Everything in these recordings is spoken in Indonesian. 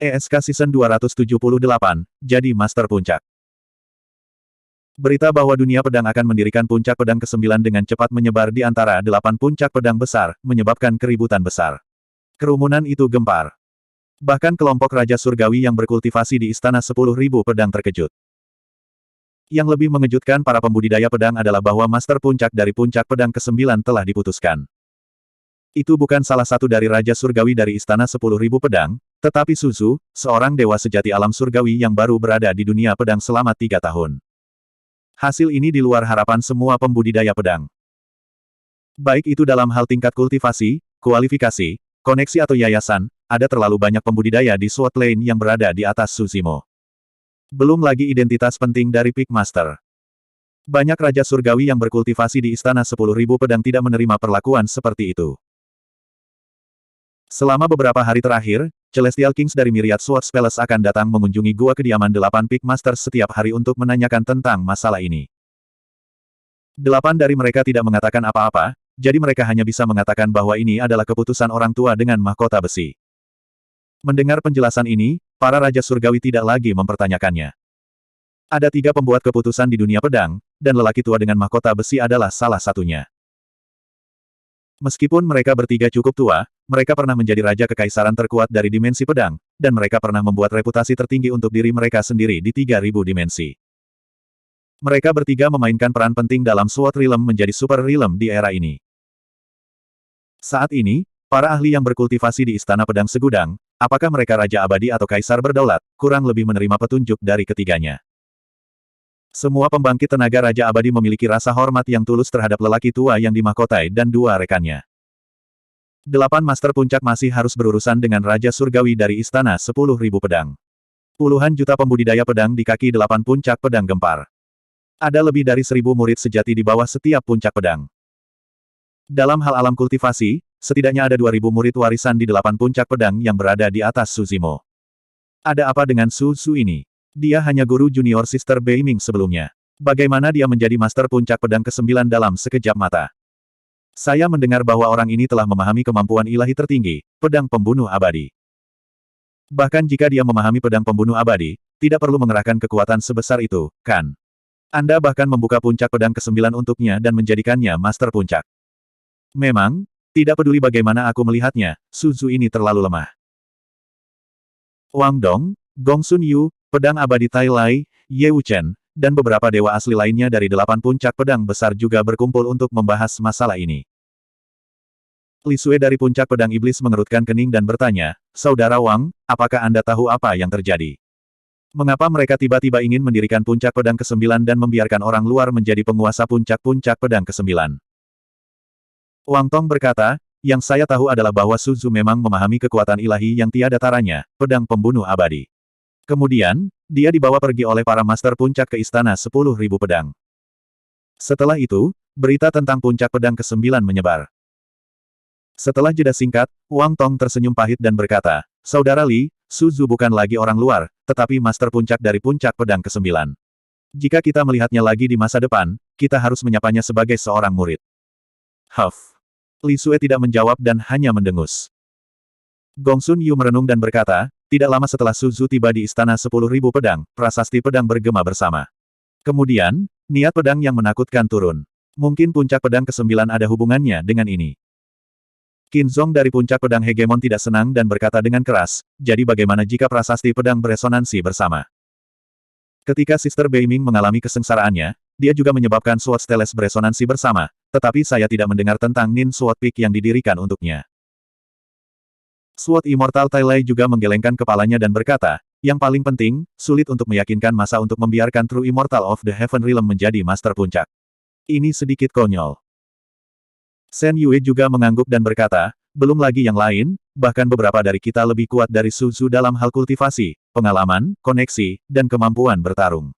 ESK Season 278, jadi Master Puncak. Berita bahwa dunia pedang akan mendirikan puncak pedang ke-9 dengan cepat menyebar di antara 8 puncak pedang besar, menyebabkan keributan besar. Kerumunan itu gempar. Bahkan kelompok Raja Surgawi yang berkultivasi di Istana 10.000 Pedang terkejut. Yang lebih mengejutkan para pembudidaya pedang adalah bahwa Master Puncak dari puncak pedang ke-9 telah diputuskan. Itu bukan salah satu dari Raja Surgawi dari Istana 10.000 Pedang, tetapi Suzu, seorang dewa sejati alam surgawi yang baru berada di dunia pedang selama 3 tahun. Hasil ini di luar harapan semua pembudidaya pedang. Baik itu dalam hal tingkat kultivasi, kualifikasi, koneksi atau yayasan, ada terlalu banyak pembudidaya di Sword Lane yang berada di atas Suzimo. Belum lagi identitas penting dari Peak Master. Banyak Raja Surgawi yang berkultivasi di Istana 10.000 Pedang tidak menerima perlakuan seperti itu. Selama beberapa hari terakhir, Celestial Kings dari Myriad Swords Palace akan datang mengunjungi gua kediaman 8 Peak Masters setiap hari untuk menanyakan tentang masalah ini. 8 dari mereka tidak mengatakan apa-apa, jadi mereka hanya bisa mengatakan bahwa ini adalah keputusan orang tua dengan mahkota besi. Mendengar penjelasan ini, para Raja Surgawi tidak lagi mempertanyakannya. Ada 3 pembuat keputusan di dunia pedang, dan lelaki tua dengan mahkota besi adalah salah satunya. Meskipun mereka bertiga cukup tua, mereka pernah menjadi raja kekaisaran terkuat dari dimensi pedang, dan mereka pernah membuat reputasi tertinggi untuk diri mereka sendiri di 3.000 dimensi. Mereka bertiga memainkan peran penting dalam Sword Realm menjadi Super Realm di era ini. Saat ini, para ahli yang berkultivasi di Istana Pedang Segudang, apakah mereka Raja Abadi atau Kaisar Berdaulat, kurang lebih menerima petunjuk dari ketiganya. Semua pembangkit tenaga Raja Abadi memiliki rasa hormat yang tulus terhadap lelaki tua yang dimahkotai dan 2 rekannya. 8 Master Puncak masih harus berurusan dengan Raja Surgawi dari Istana 10.000 Pedang. Puluhan juta pembudidaya pedang di kaki 8 puncak pedang gempar. Ada lebih dari 1.000 murid sejati di bawah setiap puncak pedang. Dalam hal alam kultivasi, setidaknya ada 2.000 murid warisan di 8 puncak pedang yang berada di atas Suzimo. Ada apa dengan Suzu ini? Dia hanya guru junior Sister Beiming sebelumnya. Bagaimana dia menjadi Master Puncak Pedang ke-9 dalam sekejap mata? Saya mendengar bahwa orang ini telah memahami kemampuan ilahi tertinggi, pedang pembunuh abadi. Bahkan jika dia memahami pedang pembunuh abadi, tidak perlu mengerahkan kekuatan sebesar itu, kan? Anda bahkan membuka puncak pedang ke-9 untuknya dan menjadikannya Master Puncak. Memang, tidak peduli bagaimana aku melihatnya, Suzu ini terlalu lemah. Wang Dong, Gong Sun Yu, Pedang Abadi Tai Lai, Ye Wuchen, dan beberapa dewa asli lainnya dari 8 puncak pedang besar juga berkumpul untuk membahas masalah ini. Li Sue dari puncak pedang iblis mengerutkan kening dan bertanya, Saudara Wang, apakah Anda tahu apa yang terjadi? Mengapa mereka tiba-tiba ingin mendirikan puncak pedang ke-9 dan membiarkan orang luar menjadi penguasa puncak-puncak pedang ke-9? Wang Tong berkata, yang saya tahu adalah bahwa Suzu memang memahami kekuatan ilahi yang tiada taranya, pedang pembunuh abadi. Kemudian, dia dibawa pergi oleh para master puncak ke Istana 10.000 Pedang. Setelah itu, berita tentang puncak pedang ke-9 menyebar. Setelah jeda singkat, Wang Tong tersenyum pahit dan berkata, Saudara Li, Suzu bukan lagi orang luar, tetapi master puncak dari puncak pedang ke-9. Jika kita melihatnya lagi di masa depan, kita harus menyapanya sebagai seorang murid. Huff. Li Sue tidak menjawab dan hanya mendengus. Gong Sun Yu merenung dan berkata, tidak lama setelah Suzu tiba di Istana 10.000 Pedang, prasasti pedang bergema bersama. Kemudian, niat pedang yang menakutkan turun. Mungkin puncak pedang ke-9 ada hubungannya dengan ini. Qin Zong dari puncak pedang hegemon tidak senang dan berkata dengan keras, jadi bagaimana jika prasasti pedang beresonansi bersama? Ketika Sister Beiming mengalami kesengsaraannya, dia juga menyebabkan Sword Steles beresonansi bersama, tetapi saya tidak mendengar tentang Nin Sword Peak yang didirikan untuknya. Sword Immortal Tai Lai juga menggelengkan kepalanya dan berkata, yang paling penting, sulit untuk meyakinkan masa untuk membiarkan True Immortal of the Heaven Realm menjadi Master Puncak. Ini sedikit konyol. Shen Yue juga mengangguk dan berkata, belum lagi yang lain, bahkan beberapa dari kita lebih kuat dari Suzu dalam hal kultivasi, pengalaman, koneksi, dan kemampuan bertarung.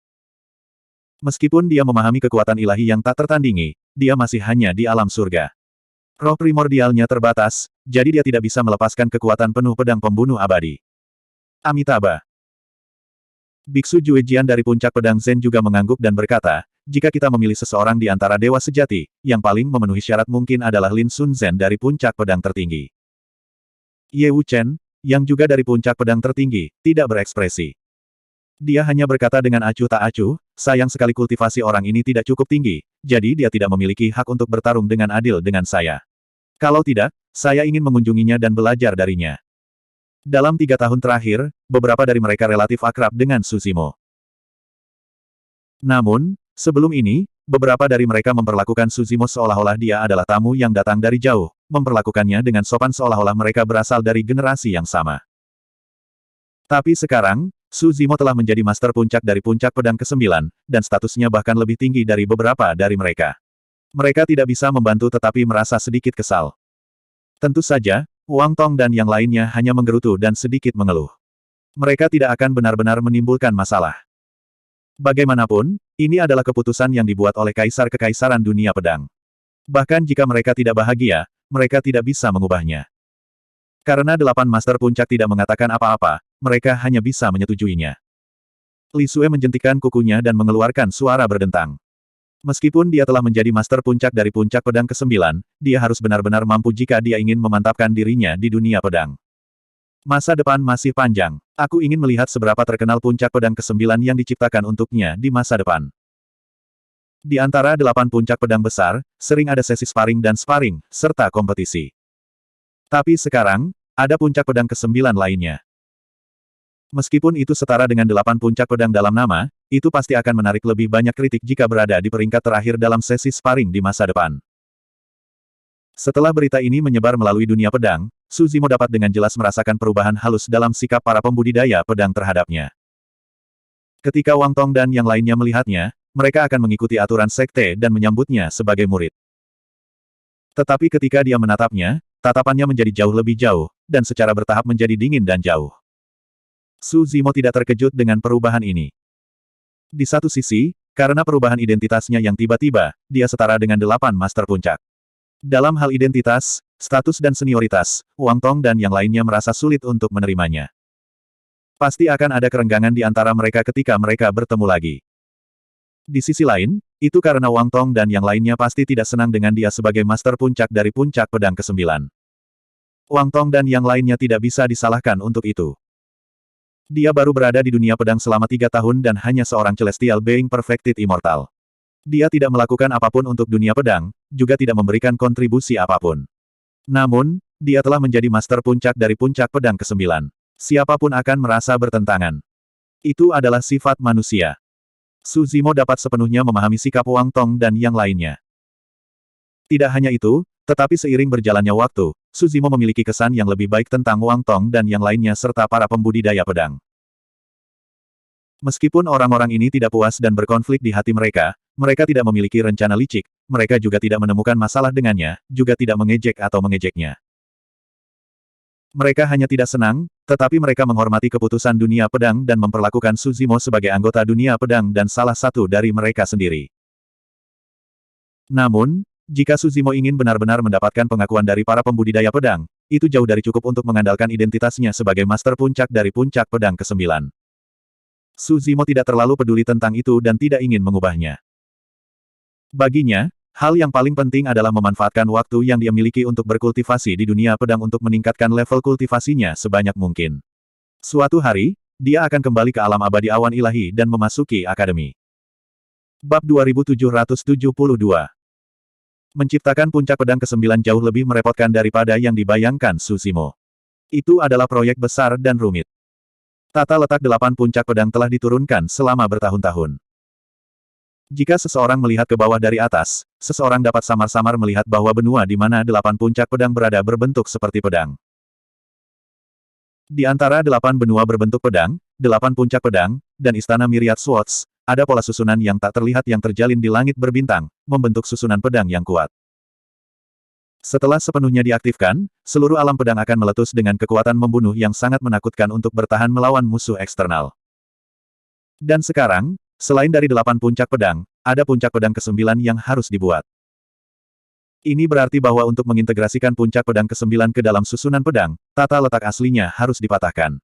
Meskipun dia memahami kekuatan ilahi yang tak tertandingi, dia masih hanya di alam surga. Roh primordialnya terbatas, jadi dia tidak bisa melepaskan kekuatan penuh pedang pembunuh abadi. Amitabha. Biksu Juejian dari puncak pedang Zen juga mengangguk dan berkata, jika kita memilih seseorang di antara dewa sejati, yang paling memenuhi syarat mungkin adalah Lin Sun Zen dari puncak pedang tertinggi. Ye Wuchen, yang juga dari puncak pedang tertinggi, tidak berekspresi. Dia hanya berkata dengan acuh tak acuh, sayang sekali kultivasi orang ini tidak cukup tinggi, jadi dia tidak memiliki hak untuk bertarung dengan adil dengan saya. Kalau tidak, saya ingin mengunjunginya dan belajar darinya. Dalam 3 tahun terakhir, beberapa dari mereka relatif akrab dengan Suzimo. Namun, sebelum ini, beberapa dari mereka memperlakukan Suzimo seolah-olah dia adalah tamu yang datang dari jauh, memperlakukannya dengan sopan seolah-olah mereka berasal dari generasi yang sama. Tapi sekarang, Suzimo telah menjadi master puncak dari puncak pedang ke-9, dan statusnya bahkan lebih tinggi dari beberapa dari mereka. Mereka tidak bisa membantu tetapi merasa sedikit kesal. Tentu saja, Wang Tong dan yang lainnya hanya menggerutu dan sedikit mengeluh. Mereka tidak akan benar-benar menimbulkan masalah. Bagaimanapun, ini adalah keputusan yang dibuat oleh Kaisar Kekaisaran Dunia Pedang. Bahkan jika mereka tidak bahagia, mereka tidak bisa mengubahnya. Karena 8 Master Puncak tidak mengatakan apa-apa, mereka hanya bisa menyetujuinya. Li Sue menjentikkan kukunya dan mengeluarkan suara berdentang. Meskipun dia telah menjadi Master Puncak dari puncak pedang ke-9, dia harus benar-benar mampu jika dia ingin memantapkan dirinya di dunia pedang. Masa depan masih panjang. Aku ingin melihat seberapa terkenal puncak pedang ke-9 yang diciptakan untuknya di masa depan. Di antara 8 puncak pedang besar, sering ada sesi sparring dan sparring, serta kompetisi. Tapi sekarang, ada puncak pedang ke-9 lainnya. Meskipun itu setara dengan 8 puncak pedang dalam nama, itu pasti akan menarik lebih banyak kritik jika berada di peringkat terakhir dalam sesi sparring di masa depan. Setelah berita ini menyebar melalui dunia pedang, Suzimo dapat dengan jelas merasakan perubahan halus dalam sikap para pembudidaya pedang terhadapnya. Ketika Wang Tong dan yang lainnya melihatnya, mereka akan mengikuti aturan sekte dan menyambutnya sebagai murid. Tetapi ketika dia menatapnya, tatapannya menjadi jauh lebih jauh, dan secara bertahap menjadi dingin dan jauh. Suzimo tidak terkejut dengan perubahan ini. Di satu sisi, karena perubahan identitasnya yang tiba-tiba, dia setara dengan 8 Master Puncak. Dalam hal identitas, status dan senioritas, Wang Tong dan yang lainnya merasa sulit untuk menerimanya. Pasti akan ada kerenggangan di antara mereka ketika mereka bertemu lagi. Di sisi lain, itu karena Wang Tong dan yang lainnya pasti tidak senang dengan dia sebagai Master Puncak dari puncak pedang ke-9. Wang Tong dan yang lainnya tidak bisa disalahkan untuk itu. Dia baru berada di dunia pedang selama 3 tahun dan hanya seorang Celestial Being Perfected Immortal. Dia tidak melakukan apapun untuk dunia pedang, juga tidak memberikan kontribusi apapun. Namun, dia telah menjadi master puncak dari puncak pedang ke-9. Siapapun akan merasa bertentangan. Itu adalah sifat manusia. Suzimo dapat sepenuhnya memahami sikap Wang Tong dan yang lainnya. Tidak hanya itu, tetapi seiring berjalannya waktu, Suzimo memiliki kesan yang lebih baik tentang Wang Tong dan yang lainnya serta para pembudidaya pedang. Meskipun orang-orang ini tidak puas dan berkonflik di hati mereka, mereka tidak memiliki rencana licik, mereka juga tidak menemukan masalah dengannya, juga tidak mengejek atau mengejeknya. Mereka hanya tidak senang, tetapi mereka menghormati keputusan dunia pedang dan memperlakukan Suzimo sebagai anggota dunia pedang dan salah satu dari mereka sendiri. Namun, jika Suzimo ingin benar-benar mendapatkan pengakuan dari para pembudidaya pedang, itu jauh dari cukup untuk mengandalkan identitasnya sebagai master puncak dari puncak pedang ke-9. Suzimo tidak terlalu peduli tentang itu dan tidak ingin mengubahnya. Baginya, hal yang paling penting adalah memanfaatkan waktu yang dia miliki untuk berkultivasi di dunia pedang untuk meningkatkan level kultivasinya sebanyak mungkin. Suatu hari, dia akan kembali ke alam abadi awan ilahi dan memasuki akademi. Bab 2772. Menciptakan puncak pedang ke-9 jauh lebih merepotkan daripada yang dibayangkan Suzimo. Itu adalah proyek besar dan rumit. Tata letak 8 puncak pedang telah diturunkan selama bertahun-tahun. Jika seseorang melihat ke bawah dari atas, seseorang dapat samar-samar melihat bahwa benua di mana 8 puncak pedang berada berbentuk seperti pedang. Di antara 8 benua berbentuk pedang, 8 puncak pedang, dan istana Myriad Swords, ada pola susunan yang tak terlihat yang terjalin di langit berbintang, membentuk susunan pedang yang kuat. Setelah sepenuhnya diaktifkan, seluruh alam pedang akan meletus dengan kekuatan membunuh yang sangat menakutkan untuk bertahan melawan musuh eksternal. Dan sekarang, selain dari 8 puncak pedang, ada puncak pedang ke-9 yang harus dibuat. Ini berarti bahwa untuk mengintegrasikan puncak pedang ke-9 ke dalam susunan pedang, tata letak aslinya harus dipatahkan.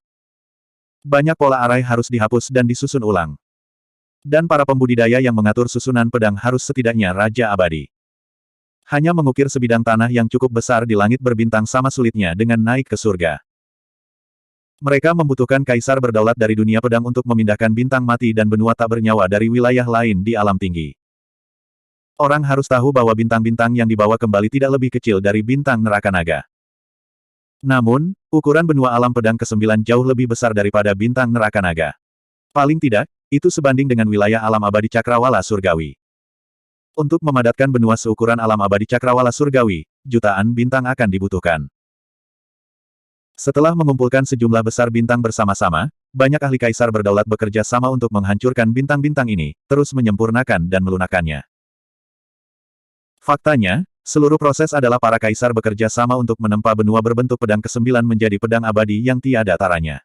Banyak pola arai harus dihapus dan disusun ulang. Dan para pembudidaya yang mengatur susunan pedang harus setidaknya Raja Abadi. Hanya mengukir sebidang tanah yang cukup besar di langit berbintang sama sulitnya dengan naik ke surga. Mereka membutuhkan kaisar berdaulat dari dunia pedang untuk memindahkan bintang mati dan benua tak bernyawa dari wilayah lain di alam tinggi. Orang harus tahu bahwa bintang-bintang yang dibawa kembali tidak lebih kecil dari bintang neraka naga. Namun, ukuran benua alam pedang ke-9 jauh lebih besar daripada bintang neraka naga. Paling tidak, itu sebanding dengan wilayah alam abadi cakrawala surgawi. Untuk memadatkan benua seukuran alam abadi cakrawala surgawi, jutaan bintang akan dibutuhkan. Setelah mengumpulkan sejumlah besar bintang bersama-sama, banyak ahli kaisar berdaulat bekerja sama untuk menghancurkan bintang-bintang ini, terus menyempurnakan dan melunakkannya. Faktanya, seluruh proses adalah para kaisar bekerja sama untuk menempa benua berbentuk pedang ke-9 menjadi pedang abadi yang tiada taranya.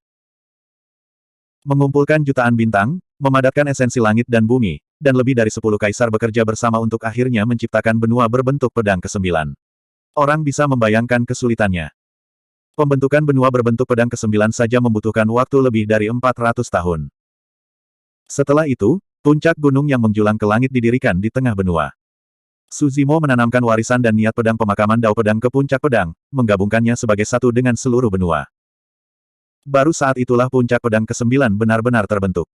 Mengumpulkan jutaan bintang, memadatkan esensi langit dan bumi, dan lebih dari 10 kaisar bekerja bersama untuk akhirnya menciptakan benua berbentuk pedang ke-9. Orang bisa membayangkan kesulitannya. Pembentukan benua berbentuk pedang ke-9 saja membutuhkan waktu lebih dari 400 tahun. Setelah itu, puncak gunung yang menjulang ke langit didirikan di tengah benua. Su Zimo menanamkan warisan dan niat pedang pemakaman Dao Pedang ke puncak pedang, menggabungkannya sebagai satu dengan seluruh benua. Baru saat itulah puncak pedang ke-9 benar-benar terbentuk.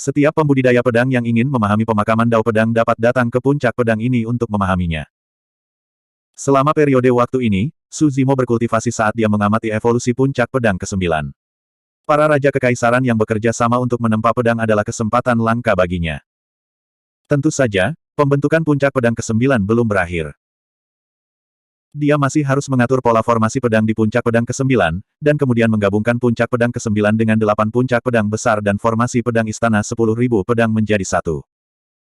Setiap pembudidaya pedang yang ingin memahami pemakaman Dao Pedang dapat datang ke puncak pedang ini untuk memahaminya. Selama periode waktu ini, Su Zimo berkultivasi saat dia mengamati evolusi puncak pedang ke-9. Para raja kekaisaran yang bekerja sama untuk menempa pedang adalah kesempatan langka baginya. Tentu saja, pembentukan puncak pedang ke-9 belum berakhir. Dia masih harus mengatur pola formasi pedang di puncak pedang ke-9, dan kemudian menggabungkan puncak pedang ke-9 dengan 8 puncak pedang besar dan formasi pedang istana 10.000 pedang menjadi satu.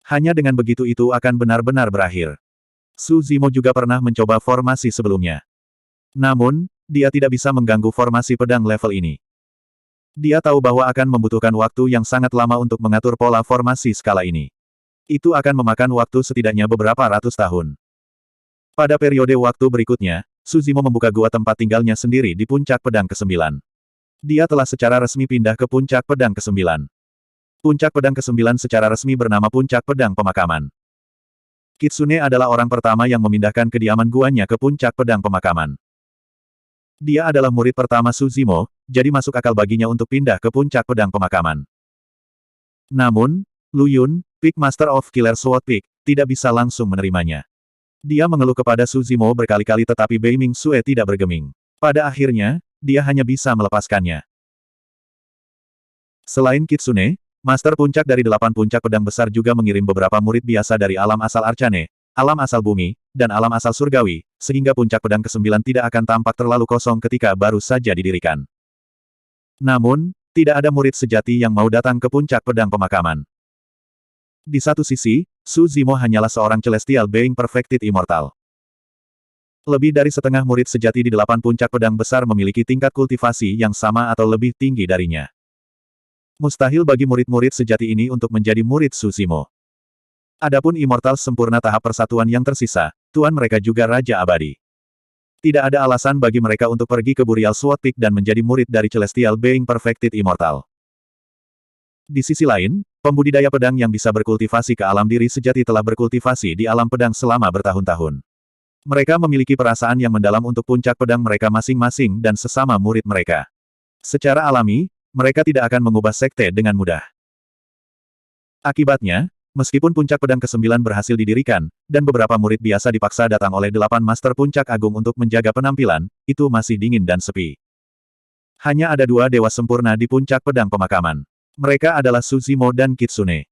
Hanya dengan begitu itu akan benar-benar berakhir. Su Zimo juga pernah mencoba formasi sebelumnya. Namun, dia tidak bisa mengganggu formasi pedang level ini. Dia tahu bahwa akan membutuhkan waktu yang sangat lama untuk mengatur pola formasi skala ini. Itu akan memakan waktu setidaknya beberapa ratus tahun. Pada periode waktu berikutnya, Su Zimo membuka gua tempat tinggalnya sendiri di puncak pedang ke-9. Dia telah secara resmi pindah ke puncak pedang ke-9. Puncak pedang ke-9 secara resmi bernama Puncak Pedang Pemakaman. Kitsune adalah orang pertama yang memindahkan kediaman guanya ke puncak pedang pemakaman. Dia adalah murid pertama Su Zimo, jadi masuk akal baginya untuk pindah ke puncak pedang pemakaman. Namun, Lu Yun, Peak Master of Killer Sword Peak, tidak bisa langsung menerimanya. Dia mengeluh kepada Su Zimo berkali-kali tetapi Bei Ming Sue tidak bergeming. Pada akhirnya, dia hanya bisa melepaskannya. Selain Kitsune, Master Puncak dari 8 puncak pedang besar juga mengirim beberapa murid biasa dari alam asal Arcane, alam asal bumi, dan alam asal surgawi, sehingga puncak pedang ke-9 tidak akan tampak terlalu kosong ketika baru saja didirikan. Namun, tidak ada murid sejati yang mau datang ke puncak pedang pemakaman. Di satu sisi, Su Zimo hanyalah seorang celestial being perfected immortal. Lebih dari setengah murid sejati di 8 puncak pedang besar memiliki tingkat kultivasi yang sama atau lebih tinggi darinya. Mustahil bagi murid-murid sejati ini untuk menjadi murid Su Zimo. Adapun immortal sempurna tahap persatuan yang tersisa, tuan mereka juga Raja Abadi. Tidak ada alasan bagi mereka untuk pergi ke Burial Sword Peak dan menjadi murid dari Celestial Being Perfected Immortal. Di sisi lain, pembudidaya pedang yang bisa berkultivasi ke alam diri sejati telah berkultivasi di alam pedang selama bertahun-tahun. Mereka memiliki perasaan yang mendalam untuk puncak pedang mereka masing-masing dan sesama murid mereka. Secara alami, mereka tidak akan mengubah sekte dengan mudah. Akibatnya, meskipun puncak pedang ke-9 berhasil didirikan, dan beberapa murid biasa dipaksa datang oleh 8 master puncak agung untuk menjaga penampilan, itu masih dingin dan sepi. Hanya ada 2 dewa sempurna di puncak pedang pemakaman. Mereka adalah Su Zimo dan Kitsune.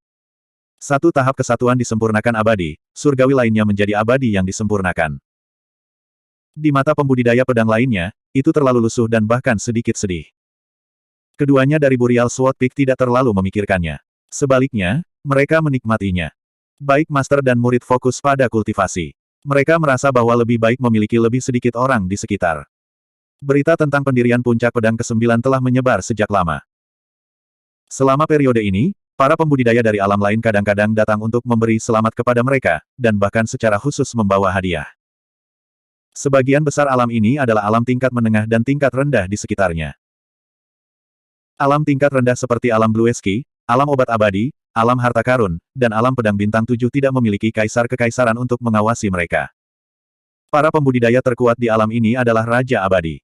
Satu tahap kesatuan disempurnakan abadi, surgawi lainnya menjadi abadi yang disempurnakan. Di mata pembudidaya pedang lainnya, itu terlalu lusuh dan bahkan sedikit sedih. Keduanya dari Burial Sword Peak tidak terlalu memikirkannya. Sebaliknya, mereka menikmatinya. Baik master dan murid fokus pada kultivasi. Mereka merasa bahwa lebih baik memiliki lebih sedikit orang di sekitar. Berita tentang pendirian puncak pedang ke-9 telah menyebar sejak lama. Selama periode ini, para pembudidaya dari alam lain kadang-kadang datang untuk memberi selamat kepada mereka, dan bahkan secara khusus membawa hadiah. Sebagian besar alam ini adalah alam tingkat menengah dan tingkat rendah di sekitarnya. Alam tingkat rendah seperti alam Blueski, alam obat abadi, alam harta karun, dan alam pedang bintang 7 tidak memiliki kaisar-kekaisaran untuk mengawasi mereka. Para pembudidaya terkuat di alam ini adalah Raja Abadi.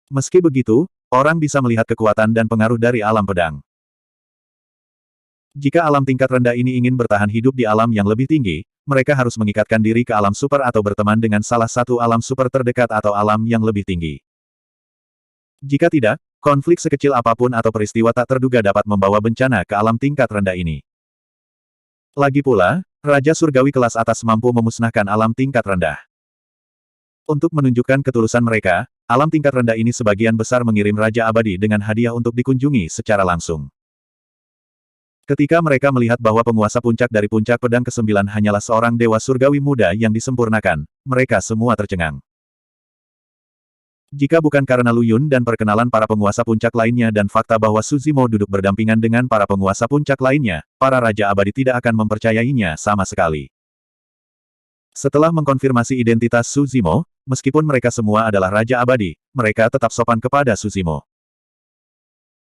Meski begitu, Orang bisa melihat kekuatan dan pengaruh dari alam pedang. Jika alam tingkat rendah ini ingin bertahan hidup di alam yang lebih tinggi, mereka harus mengikatkan diri ke alam super atau berteman dengan salah satu alam super terdekat atau alam yang lebih tinggi. Jika tidak, konflik sekecil apapun atau peristiwa tak terduga dapat membawa bencana ke alam tingkat rendah ini. Lagi pula, Raja Surgawi kelas atas mampu memusnahkan alam tingkat rendah. Untuk menunjukkan ketulusan mereka, alam tingkat rendah ini sebagian besar mengirim Raja Abadi dengan hadiah untuk dikunjungi secara langsung. Ketika mereka melihat bahwa penguasa puncak dari puncak pedang ke-9 hanyalah seorang dewa surgawi muda yang disempurnakan, mereka semua tercengang. Jika bukan karena Lu Yun dan perkenalan para penguasa puncak lainnya dan fakta bahwa Suzimo duduk berdampingan dengan para penguasa puncak lainnya, para Raja Abadi tidak akan mempercayainya sama sekali. Setelah mengkonfirmasi identitas Suzimo, meskipun mereka semua adalah Raja Abadi, mereka tetap sopan kepada Suzimo.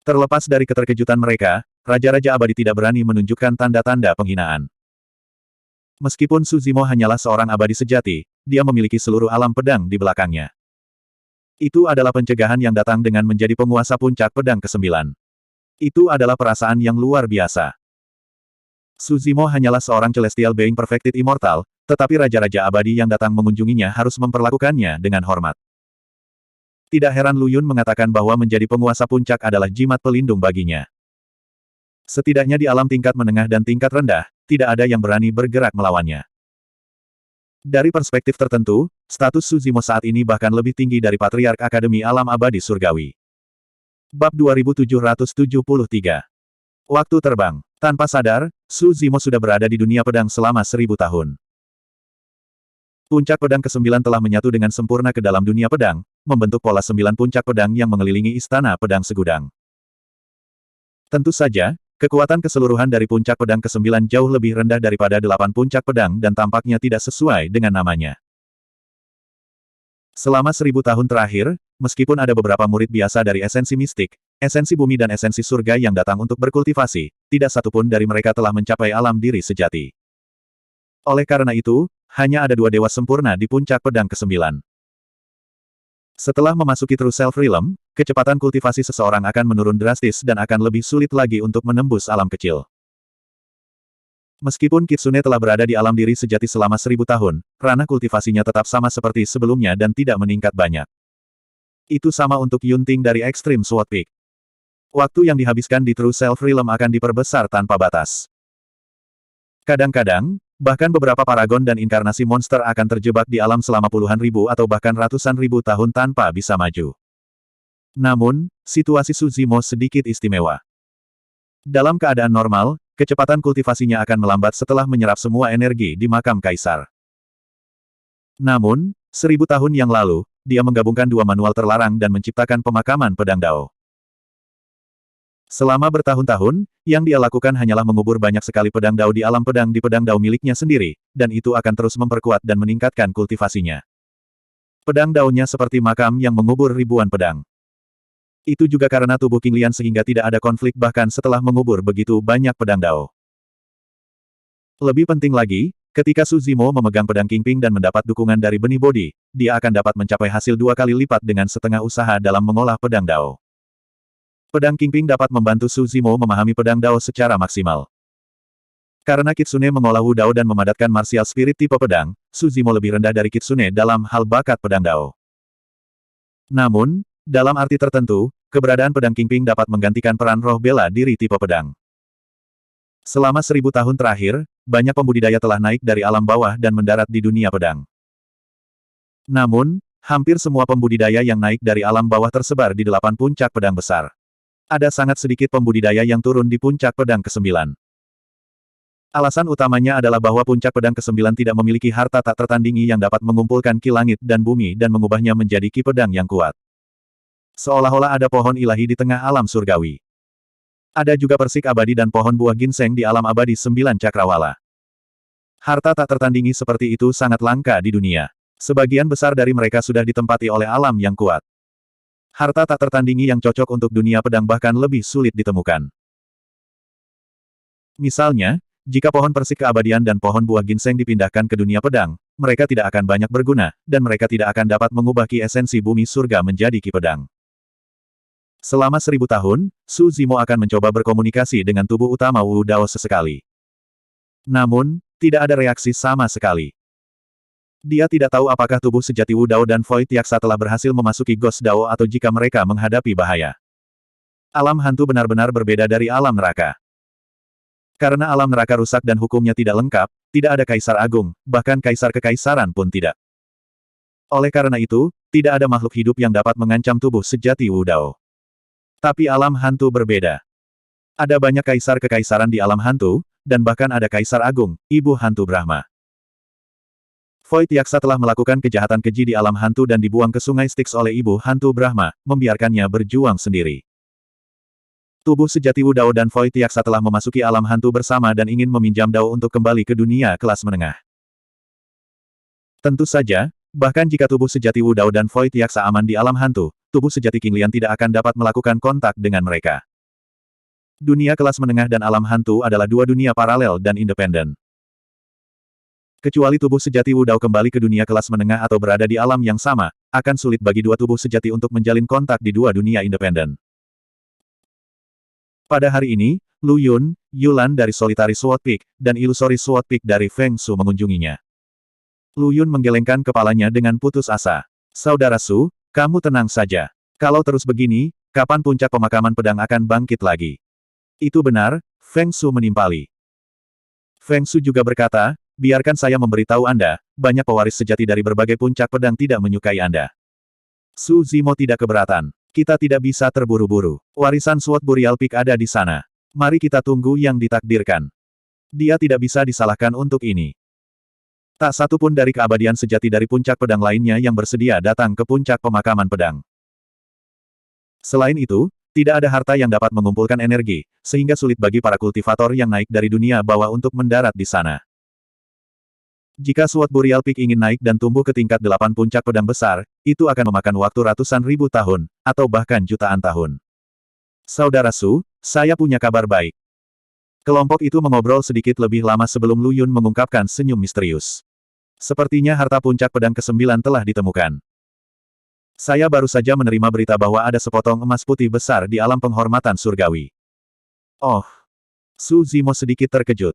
Terlepas dari keterkejutan mereka, Raja-Raja Abadi tidak berani menunjukkan tanda-tanda penghinaan. Meskipun Suzimo hanyalah seorang abadi sejati, dia memiliki seluruh alam pedang di belakangnya. Itu adalah pencegahan yang datang dengan menjadi penguasa puncak pedang ke-9. Itu adalah perasaan yang luar biasa. Suzimo hanyalah seorang celestial being perfected immortal, tetapi Raja-Raja Abadi yang datang mengunjunginya harus memperlakukannya dengan hormat. Tidak heran Lu Yun mengatakan bahwa menjadi penguasa puncak adalah jimat pelindung baginya. Setidaknya di alam tingkat menengah dan tingkat rendah, tidak ada yang berani bergerak melawannya. Dari perspektif tertentu, status Suzimo saat ini bahkan lebih tinggi dari Patriark Akademi Alam Abadi Surgawi. Bab 2773. Waktu terbang. Tanpa sadar, Suzimo sudah berada di dunia pedang selama 1000 tahun. Puncak pedang ke-9 telah menyatu dengan sempurna ke dalam dunia pedang, membentuk pola 9 puncak pedang yang mengelilingi istana pedang segudang. Tentu saja, kekuatan keseluruhan dari puncak pedang ke-9 jauh lebih rendah daripada 8 puncak pedang dan tampaknya tidak sesuai dengan namanya. Selama 1000 tahun terakhir, meskipun ada beberapa murid biasa dari esensi mistik, esensi bumi dan esensi surga yang datang untuk berkultivasi, tidak satupun dari mereka telah mencapai alam diri sejati. Oleh karena itu, hanya ada 2 dewa sempurna di puncak pedang ke-9. Setelah memasuki True Self Realm, kecepatan kultivasi seseorang akan menurun drastis dan akan lebih sulit lagi untuk menembus alam kecil. Meskipun Kitsune telah berada di alam diri sejati selama 1000 tahun, ranah kultivasinya tetap sama seperti sebelumnya dan tidak meningkat banyak. Itu sama untuk Yunting dari Extreme Sword Peak. Waktu yang dihabiskan di True Self Realm akan diperbesar tanpa batas. Kadang-kadang, bahkan beberapa paragon dan inkarnasi monster akan terjebak di alam selama puluhan ribu atau bahkan ratusan ribu tahun tanpa bisa maju. Namun, situasi Suzimo sedikit istimewa. Dalam keadaan normal, kecepatan kultivasinya akan melambat setelah menyerap semua energi di makam kaisar. Namun, 1000 tahun yang lalu, dia menggabungkan 2 manual terlarang dan menciptakan pemakaman pedang Dao. Selama bertahun-tahun, yang dia lakukan hanyalah mengubur banyak sekali pedang Dao di alam pedang di pedang Dao miliknya sendiri, dan itu akan terus memperkuat dan meningkatkan kultivasinya. Pedang Dao-nya seperti makam yang mengubur ribuan pedang. Itu juga karena tubuh King Lian sehingga tidak ada konflik bahkan setelah mengubur begitu banyak pedang Dao. Lebih penting lagi, ketika Suzimo memegang pedang Kingping dan mendapat dukungan dari benih bodi, dia akan dapat mencapai hasil 2 kali lipat dengan setengah usaha dalam mengolah pedang Dao. Pedang Kingping dapat membantu Suzimo memahami pedang Dao secara maksimal. Karena Kitsune mengolah Wu Dao dan memadatkan martial spirit tipe pedang, Suzimo lebih rendah dari Kitsune dalam hal bakat pedang Dao. Namun, dalam arti tertentu, keberadaan pedang Kingping dapat menggantikan peran roh bela diri tipe pedang. Selama 1000 tahun terakhir, banyak pembudidaya telah naik dari alam bawah dan mendarat di dunia pedang. Namun, hampir semua pembudidaya yang naik dari alam bawah tersebar di 8 puncak pedang besar. Ada sangat sedikit pembudidaya yang turun di puncak pedang ke-9. Alasan utamanya adalah bahwa puncak pedang ke-9 tidak memiliki harta tak tertandingi yang dapat mengumpulkan ki langit dan bumi dan mengubahnya menjadi ki pedang yang kuat. Seolah-olah ada pohon ilahi di tengah alam surgawi. Ada juga persik abadi dan pohon buah ginseng di alam abadi 9 cakrawala. Harta tak tertandingi seperti itu sangat langka di dunia. Sebagian besar dari mereka sudah ditempati oleh alam yang kuat. Harta tak tertandingi yang cocok untuk dunia pedang bahkan lebih sulit ditemukan. Misalnya, jika pohon persik keabadian dan pohon buah ginseng dipindahkan ke dunia pedang, mereka tidak akan banyak berguna, dan mereka tidak akan dapat mengubah ki esensi bumi surga menjadi ki pedang. Selama 1000 tahun, Su Zimo akan mencoba berkomunikasi dengan tubuh utama Wu Dao sesekali. Namun, tidak ada reaksi sama sekali. Dia tidak tahu apakah tubuh sejati Wu Dao dan Void Yaksa telah berhasil memasuki Ghost Dao atau jika mereka menghadapi bahaya. Alam hantu benar-benar berbeda dari alam neraka. Karena alam neraka rusak dan hukumnya tidak lengkap, tidak ada kaisar agung, bahkan kaisar kekaisaran pun tidak. Oleh karena itu, tidak ada makhluk hidup yang dapat mengancam tubuh sejati Wu Dao. Tapi alam hantu berbeda. Ada banyak kaisar kekaisaran di alam hantu, dan bahkan ada kaisar agung, ibu hantu Brahma. Void Yaksa telah melakukan kejahatan keji di alam hantu dan dibuang ke sungai Styx oleh ibu hantu Brahma, membiarkannya berjuang sendiri. Tubuh sejati Wu Dao dan Void Yaksa telah memasuki alam hantu bersama dan ingin meminjam Dao untuk kembali ke dunia kelas menengah. Tentu saja, bahkan jika tubuh sejati Wu Dao dan Void Yaksa aman di alam hantu, tubuh sejati King Lian tidak akan dapat melakukan kontak dengan mereka. Dunia kelas menengah dan alam hantu adalah dua dunia paralel dan independen. Kecuali tubuh sejati Wu Dao kembali ke dunia kelas menengah atau berada di alam yang sama, akan sulit bagi dua tubuh sejati untuk menjalin kontak di dua dunia independen. Pada hari ini, Lu Yun, Yulan dari Solitary Sword Peak, dan Illusory Sword Peak dari Feng Su mengunjunginya. Lu Yun menggelengkan kepalanya dengan putus asa. Saudara Su, kamu tenang saja. Kalau terus begini, kapan puncak pemakaman pedang akan bangkit lagi? Itu benar, Feng Su menimpali. Feng Su juga berkata, biarkan saya memberitahu Anda, banyak pewaris sejati dari berbagai puncak pedang tidak menyukai Anda. Su Zimo tidak keberatan. Kita tidak bisa terburu-buru. Warisan Sword Burial Peak ada di sana. Mari kita tunggu yang ditakdirkan. Dia tidak bisa disalahkan untuk ini. Tak satu pun dari keabadian sejati dari puncak pedang lainnya yang bersedia datang ke puncak pemakaman pedang. Selain itu, tidak ada harta yang dapat mengumpulkan energi, sehingga sulit bagi para kultivator yang naik dari dunia bawah untuk mendarat di sana. Jika Sword Burial Peak ingin naik dan tumbuh ke tingkat 8 puncak pedang besar, itu akan memakan waktu ratusan ribu tahun, atau bahkan jutaan tahun. Saudara Su, saya punya kabar baik. Kelompok itu mengobrol sedikit lebih lama sebelum Lu Yun mengungkapkan senyum misterius. Sepertinya harta puncak pedang ke-9 telah ditemukan. Saya baru saja menerima berita bahwa ada sepotong emas putih besar di alam penghormatan surgawi. Oh! Su Zimo sedikit terkejut.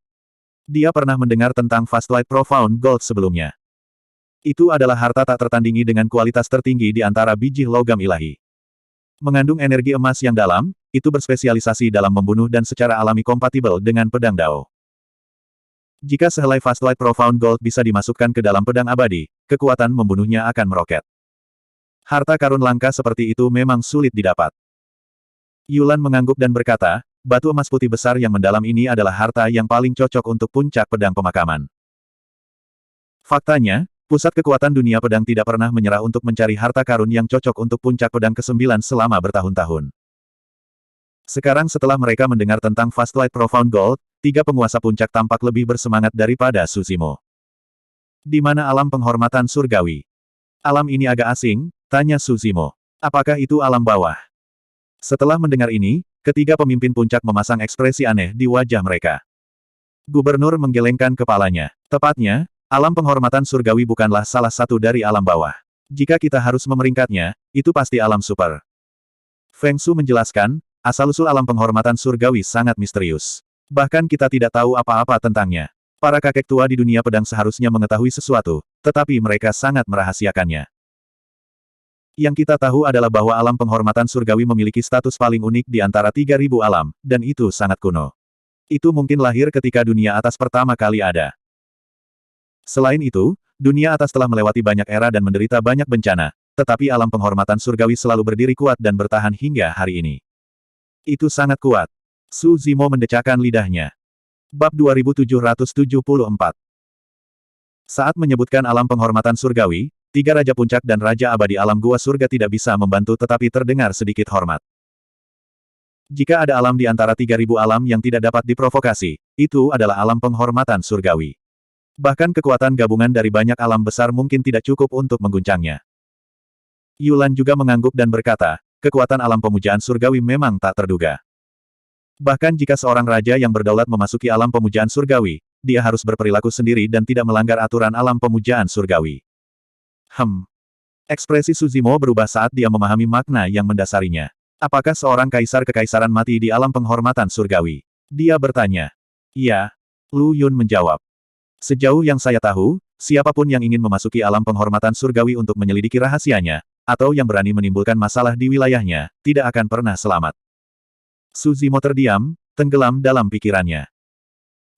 Dia pernah mendengar tentang Fastlight Profound Gold sebelumnya. Itu adalah harta tak tertandingi dengan kualitas tertinggi di antara biji logam ilahi. Mengandung energi emas yang dalam, itu berspesialisasi dalam membunuh dan secara alami kompatibel dengan pedang Dao. Jika sehelai Fastlight Profound Gold bisa dimasukkan ke dalam pedang abadi, kekuatan membunuhnya akan meroket. Harta karun langka seperti itu memang sulit didapat. Yulan mengangguk dan berkata, batu emas putih besar yang mendalam ini adalah harta yang paling cocok untuk puncak pedang pemakaman. Faktanya, pusat kekuatan dunia pedang tidak pernah menyerah untuk mencari harta karun yang cocok untuk puncak pedang ke-9 selama bertahun-tahun. Sekarang setelah mereka mendengar tentang Fastlight Profound Gold, tiga penguasa puncak tampak lebih bersemangat daripada Su Zimo. Di mana alam penghormatan surgawi? Alam ini agak asing, tanya Su Zimo. Apakah itu alam bawah? Setelah mendengar ini, ketiga pemimpin puncak memasang ekspresi aneh di wajah mereka. Gubernur menggelengkan kepalanya. Tepatnya, alam penghormatan surgawi bukanlah salah satu dari alam bawah. Jika kita harus memeringkatnya, itu pasti alam super. Feng Su menjelaskan, asal-usul alam penghormatan surgawi sangat misterius. Bahkan kita tidak tahu apa-apa tentangnya. Para kakek tua di dunia pedang seharusnya mengetahui sesuatu, tetapi mereka sangat merahasiakannya. Yang kita tahu adalah bahwa alam penghormatan surgawi memiliki status paling unik di antara 3.000 alam, dan itu sangat kuno. Itu mungkin lahir ketika dunia atas pertama kali ada. Selain itu, dunia atas telah melewati banyak era dan menderita banyak bencana, tetapi alam penghormatan surgawi selalu berdiri kuat dan bertahan hingga hari ini. Itu sangat kuat. Su Zimo mendecakkan lidahnya. Bab 2774. Saat menyebutkan alam penghormatan surgawi, tiga Raja Puncak dan Raja Abadi Alam Gua Surga tidak bisa membantu tetapi terdengar sedikit hormat. Jika ada alam di antara 3.000 alam yang tidak dapat diprovokasi, itu adalah alam penghormatan surgawi. Bahkan kekuatan gabungan dari banyak alam besar mungkin tidak cukup untuk mengguncangnya. Yulan juga mengangguk dan berkata, kekuatan alam pemujaan surgawi memang tak terduga. Bahkan jika seorang raja yang berdaulat memasuki alam pemujaan surgawi, dia harus berperilaku sendiri dan tidak melanggar aturan alam pemujaan surgawi. Ekspresi Su Zimo berubah saat dia memahami makna yang mendasarinya. Apakah seorang kaisar kekaisaran mati di alam penghormatan surgawi? Dia bertanya. Iya. Lu Yun menjawab. Sejauh yang saya tahu, siapapun yang ingin memasuki alam penghormatan surgawi untuk menyelidiki rahasianya, atau yang berani menimbulkan masalah di wilayahnya, tidak akan pernah selamat. Su Zimo terdiam, tenggelam dalam pikirannya.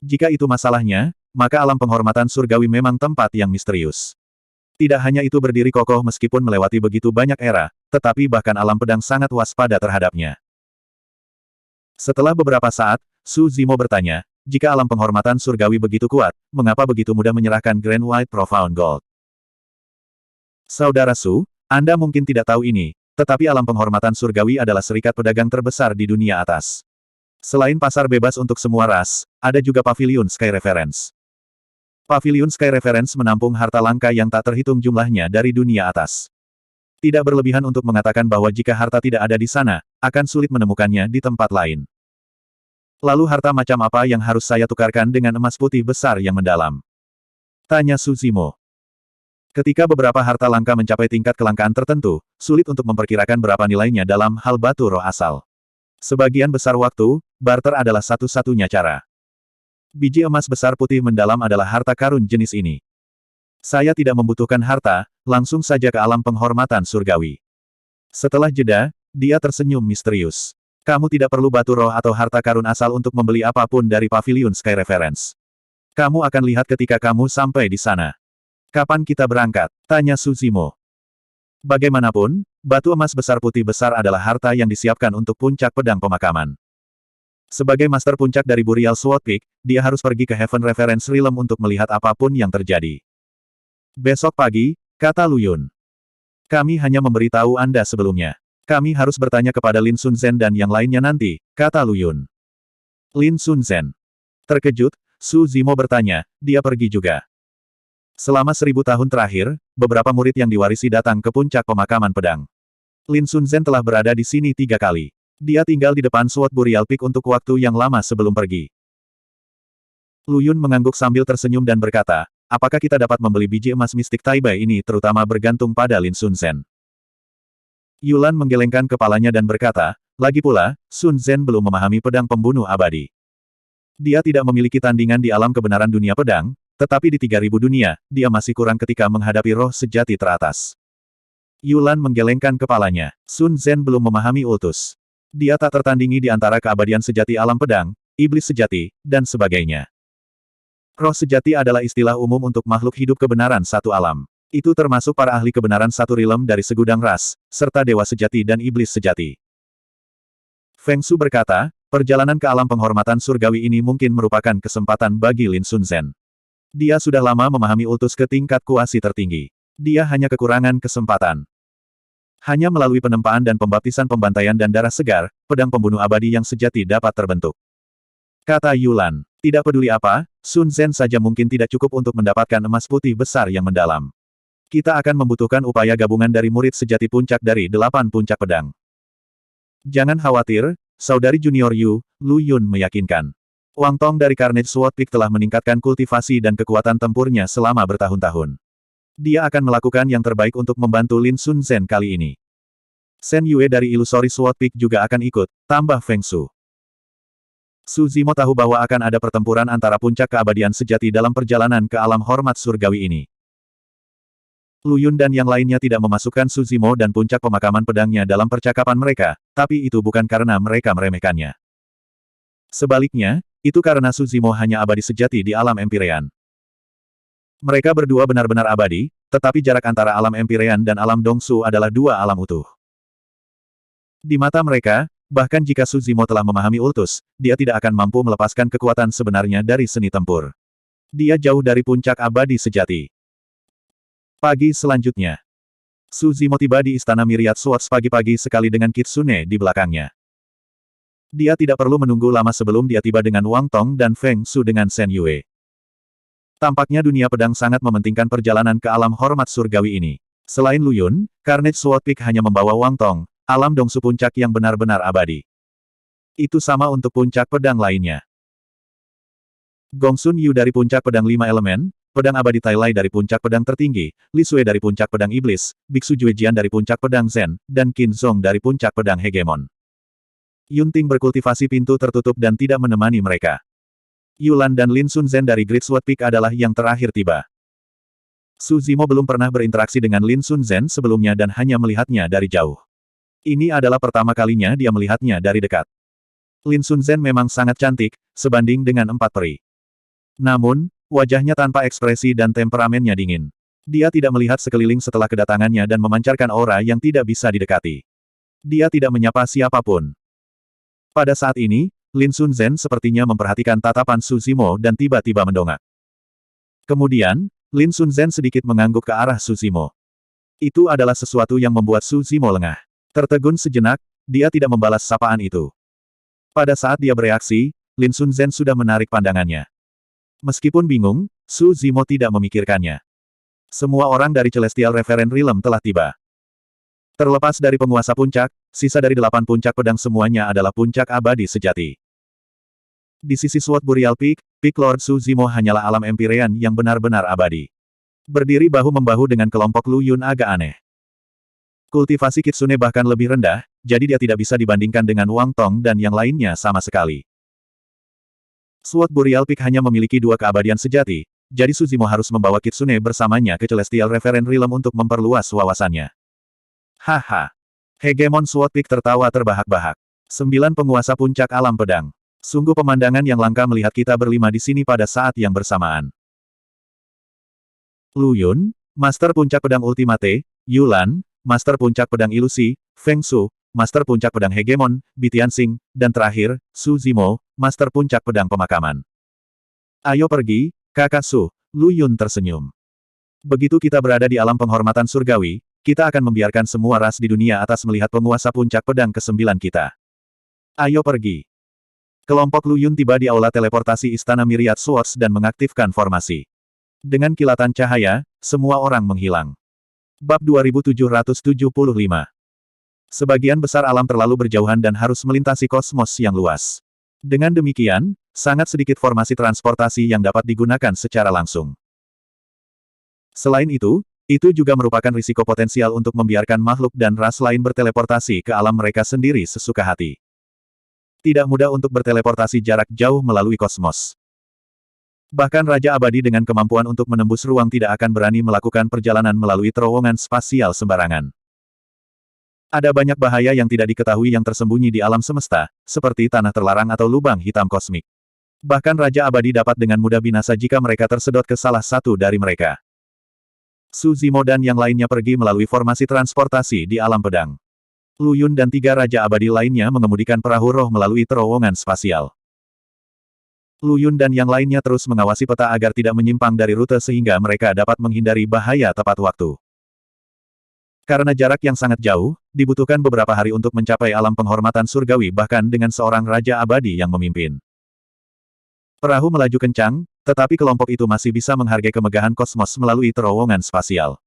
Jika itu masalahnya, maka alam penghormatan surgawi memang tempat yang misterius. Tidak hanya itu berdiri kokoh meskipun melewati begitu banyak era, tetapi bahkan alam pedang sangat waspada terhadapnya. Setelah beberapa saat, Su Zimo bertanya, jika alam penghormatan surgawi begitu kuat, mengapa begitu mudah menyerahkan Grand White Profound Gold? Saudara Su, Anda mungkin tidak tahu ini, tetapi alam penghormatan surgawi adalah serikat pedagang terbesar di dunia atas. Selain pasar bebas untuk semua ras, ada juga Pavilion Sky Reference. Pavilion Sky Reference menampung harta langka yang tak terhitung jumlahnya dari dunia atas. Tidak berlebihan untuk mengatakan bahwa jika harta tidak ada di sana, akan sulit menemukannya di tempat lain. Lalu harta macam apa yang harus saya tukarkan dengan emas putih besar yang mendalam? Tanya Su Zimo. Ketika beberapa harta langka mencapai tingkat kelangkaan tertentu, sulit untuk memperkirakan berapa nilainya dalam hal batu roh asal. Sebagian besar waktu, barter adalah satu-satunya cara. Biji emas besar putih mendalam adalah harta karun jenis ini. Saya tidak membutuhkan harta, langsung saja ke alam penghormatan surgawi. Setelah jeda, dia tersenyum misterius. Kamu tidak perlu batu roh atau harta karun asal untuk membeli apapun dari Pavilion Sky Reference. Kamu akan lihat ketika kamu sampai di sana. Kapan kita berangkat? Tanya Su Zimo. Bagaimanapun, batu emas besar putih besar adalah harta yang disiapkan untuk puncak pedang pemakaman. Sebagai master puncak dari Burial Sword Peak, dia harus pergi ke Heaven Reference Realm untuk melihat apapun yang terjadi. Besok pagi, kata Lu Yun. Kami hanya memberitahu Anda sebelumnya. Kami harus bertanya kepada Lin Sunzen dan yang lainnya nanti, kata Lu Yun. Lin Sunzen. Terkejut, Su Zimo bertanya, dia pergi juga. Selama 1000 tahun terakhir, beberapa murid yang diwarisi datang ke puncak pemakaman pedang. Lin Sunzen telah berada di sini 3 kali. Dia tinggal di depan Sword Burial Peak untuk waktu yang lama sebelum pergi. Lu Yun mengangguk sambil tersenyum dan berkata, apakah kita dapat membeli biji emas mistik Taibai ini terutama bergantung pada Lin Sunzen? Yulan menggelengkan kepalanya dan berkata, lagi pula, Sun Zhen belum memahami pedang pembunuh abadi. Dia tidak memiliki tandingan di alam kebenaran dunia pedang, tetapi di 3000 dunia, dia masih kurang ketika menghadapi roh sejati teratas. Yulan menggelengkan kepalanya. Sun Zhen belum memahami ultus. Dia tak tertandingi di antara keabadian sejati alam pedang, iblis sejati, dan sebagainya. Roh sejati adalah istilah umum untuk makhluk hidup kebenaran satu alam. Itu termasuk para ahli kebenaran satu realm dari segudang ras, serta dewa sejati dan iblis sejati. Feng Shu berkata, perjalanan ke alam penghormatan surgawi ini mungkin merupakan kesempatan bagi Lin Sunzen. Dia sudah lama memahami ultus ke tingkat kuasi tertinggi. Dia hanya kekurangan kesempatan. Hanya melalui penempaan dan pembaptisan pembantaian dan darah segar, pedang pembunuh abadi yang sejati dapat terbentuk. Kata Yulan, tidak peduli apa, Sun Zhen saja mungkin tidak cukup untuk mendapatkan emas putih besar yang mendalam. Kita akan membutuhkan upaya gabungan dari murid sejati puncak dari 8 puncak pedang. Jangan khawatir, saudari junior Yu, Lu Yun meyakinkan. Wang Tong dari Carnage Sword Peak telah meningkatkan kultivasi dan kekuatan tempurnya selama bertahun-tahun. Dia akan melakukan yang terbaik untuk membantu Lin Sunzen kali ini. Shen Yue dari Illusory Sword Peak juga akan ikut, tambah Feng Shu. Su Zimo tahu bahwa akan ada pertempuran antara puncak keabadian sejati dalam perjalanan ke alam hormat surgawi ini. Lu Yun dan yang lainnya tidak memasukkan Su Zimo dan puncak pemakaman pedangnya dalam percakapan mereka, tapi itu bukan karena mereka meremehkannya. Sebaliknya, itu karena Su Zimo hanya abadi sejati di alam Empyrean. Mereka berdua benar-benar abadi, tetapi jarak antara alam Empyrean dan alam Dongsu adalah 2 alam utuh. Di mata mereka, bahkan jika Su Zimo telah memahami ultus, dia tidak akan mampu melepaskan kekuatan sebenarnya dari seni tempur. Dia jauh dari puncak abadi sejati. Pagi selanjutnya, Su Zimo tiba di istana Myriad Swords pagi-pagi sekali dengan Kitsune di belakangnya. Dia tidak perlu menunggu lama sebelum dia tiba dengan Wang Tong dan Feng Shu dengan Shen Yue. Tampaknya dunia pedang sangat mementingkan perjalanan ke alam hormat surgawi ini. Selain Lu Yun, Carnage Sword Peak hanya membawa Wang Tong, alam Dongsu puncak yang benar-benar abadi. Itu sama untuk puncak pedang lainnya. Gongsun Yu dari puncak pedang 5 elemen, pedang abadi Tai Lai dari puncak pedang tertinggi, Li Sui dari puncak pedang iblis, Biksu Juejian dari puncak pedang Zen, dan Qin Zong dari puncak pedang hegemon. Yunting berkultivasi pintu tertutup dan tidak menemani mereka. Yulan dan Lin Sun Zhen dari Great Sword Peak adalah yang terakhir tiba. Su Zimo belum pernah berinteraksi dengan Lin Sun Zhen sebelumnya dan hanya melihatnya dari jauh. Ini adalah pertama kalinya dia melihatnya dari dekat. Lin Sun Zhen memang sangat cantik, sebanding dengan 4 peri. Namun, wajahnya tanpa ekspresi dan temperamennya dingin. Dia tidak melihat sekeliling setelah kedatangannya dan memancarkan aura yang tidak bisa didekati. Dia tidak menyapa siapapun. Pada saat ini, Lin Sun Zhen sepertinya memperhatikan tatapan Su Zimo dan tiba-tiba mendongak. Kemudian, Lin Sun Zhen sedikit mengangguk ke arah Su Zimo. Itu adalah sesuatu yang membuat Su Zimo lengah. Tertegun sejenak, dia tidak membalas sapaan itu. Pada saat dia bereaksi, Lin Sun Zhen sudah menarik pandangannya. Meskipun bingung, Su Zimo tidak memikirkannya. Semua orang dari Celestial Reverend Realm telah tiba. Terlepas dari penguasa puncak, sisa dari 8 puncak pedang semuanya adalah puncak abadi sejati. Di sisi Sword Burial Peak, Peak Lord Su Zimo hanyalah alam Empyrean yang benar-benar abadi. Berdiri bahu-membahu dengan kelompok Lu Yun agak aneh. Kultivasi Kitsune bahkan lebih rendah, jadi dia tidak bisa dibandingkan dengan Wang Tong dan yang lainnya sama sekali. Sword Burial Peak hanya memiliki 2 keabadian sejati, jadi Su Zimo harus membawa Kitsune bersamanya ke Celestial Reverend Realm untuk memperluas wawasannya. Haha. Hegemon Sword Peak tertawa terbahak-bahak. 9 penguasa puncak alam pedang. Sungguh pemandangan yang langka melihat kita berlima di sini pada saat yang bersamaan. Lu Yun, Master Puncak Pedang Ultimate, Yulan, Master Puncak Pedang Ilusi, Feng Su, Master Puncak Pedang Hegemon, Bitiansing, dan terakhir, Su Zimo, Master Puncak Pedang Pemakaman. Ayo pergi, kakak Su, Lu Yun tersenyum. Begitu kita berada di alam penghormatan surgawi, kita akan membiarkan semua ras di dunia atas melihat penguasa puncak pedang ke-9 kita. Ayo pergi. Kelompok Lu Yun tiba di aula teleportasi Istana Myriad Swords dan mengaktifkan formasi. Dengan kilatan cahaya, semua orang menghilang. Bab 2775. Sebagian besar alam terlalu berjauhan dan harus melintasi kosmos yang luas. Dengan demikian, sangat sedikit formasi transportasi yang dapat digunakan secara langsung. Selain itu juga merupakan risiko potensial untuk membiarkan makhluk dan ras lain berteleportasi ke alam mereka sendiri sesuka hati. Tidak mudah untuk berteleportasi jarak jauh melalui kosmos. Bahkan Raja Abadi dengan kemampuan untuk menembus ruang tidak akan berani melakukan perjalanan melalui terowongan spasial sembarangan. Ada banyak bahaya yang tidak diketahui yang tersembunyi di alam semesta, seperti tanah terlarang atau lubang hitam kosmik. Bahkan Raja Abadi dapat dengan mudah binasa jika mereka tersedot ke salah satu dari mereka. Su Zimo dan yang lainnya pergi melalui formasi transportasi di alam pedang. Lu Yun dan 3 Raja Abadi lainnya mengemudikan perahu roh melalui terowongan spasial. Lu Yun dan yang lainnya terus mengawasi peta agar tidak menyimpang dari rute sehingga mereka dapat menghindari bahaya tepat waktu. Karena jarak yang sangat jauh, dibutuhkan beberapa hari untuk mencapai alam penghormatan surgawi bahkan dengan seorang Raja Abadi yang memimpin. Perahu melaju kencang, tetapi kelompok itu masih bisa menghargai kemegahan kosmos melalui terowongan spasial.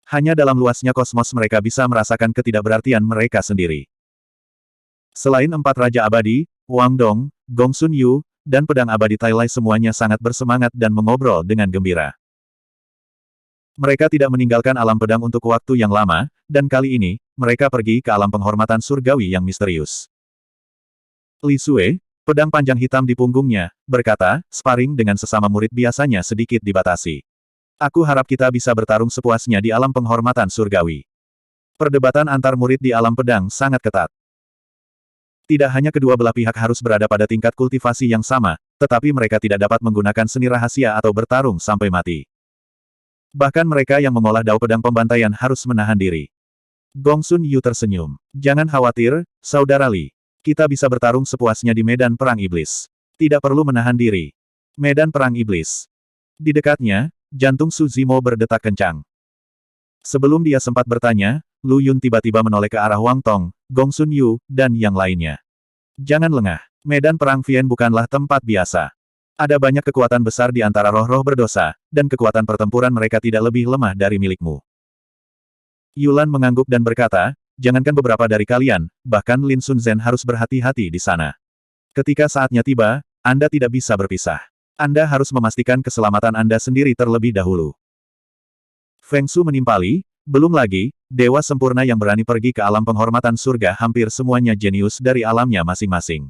Hanya dalam luasnya kosmos mereka bisa merasakan ketidakberartian mereka sendiri. Selain 4 Raja Abadi, Wang Dong, Gong Sun Yu, dan pedang abadi Tai Lai semuanya sangat bersemangat dan mengobrol dengan gembira. Mereka tidak meninggalkan alam pedang untuk waktu yang lama, dan kali ini, mereka pergi ke alam penghormatan surgawi yang misterius. Li Sui, pedang panjang hitam di punggungnya, berkata, sparring dengan sesama murid biasanya sedikit dibatasi. Aku harap kita bisa bertarung sepuasnya di alam penghormatan surgawi. Perdebatan antar murid di alam pedang sangat ketat. Tidak hanya kedua belah pihak harus berada pada tingkat kultivasi yang sama, tetapi mereka tidak dapat menggunakan seni rahasia atau bertarung sampai mati. Bahkan mereka yang mengolah dao pedang pembantaian harus menahan diri. Gong Sun Yu tersenyum. Jangan khawatir, saudara Li. Kita bisa bertarung sepuasnya di medan perang iblis. Tidak perlu menahan diri. Medan perang iblis. Di dekatnya, jantung Su Zimo berdetak kencang. Sebelum dia sempat bertanya, Lu Yun tiba-tiba menoleh ke arah Wang Tong, Gong Sun Yu, dan yang lainnya. Jangan lengah. Medan perang Vien bukanlah tempat biasa. Ada banyak kekuatan besar di antara roh-roh berdosa, dan kekuatan pertempuran mereka tidak lebih lemah dari milikmu. Yulan mengangguk dan berkata, jangankan beberapa dari kalian, bahkan Lin Sun Zhen harus berhati-hati di sana. Ketika saatnya tiba, Anda tidak bisa berpisah. Anda harus memastikan keselamatan Anda sendiri terlebih dahulu. Feng Shu menimpali, belum lagi, dewa sempurna yang berani pergi ke alam penghormatan surga hampir semuanya jenius dari alamnya masing-masing.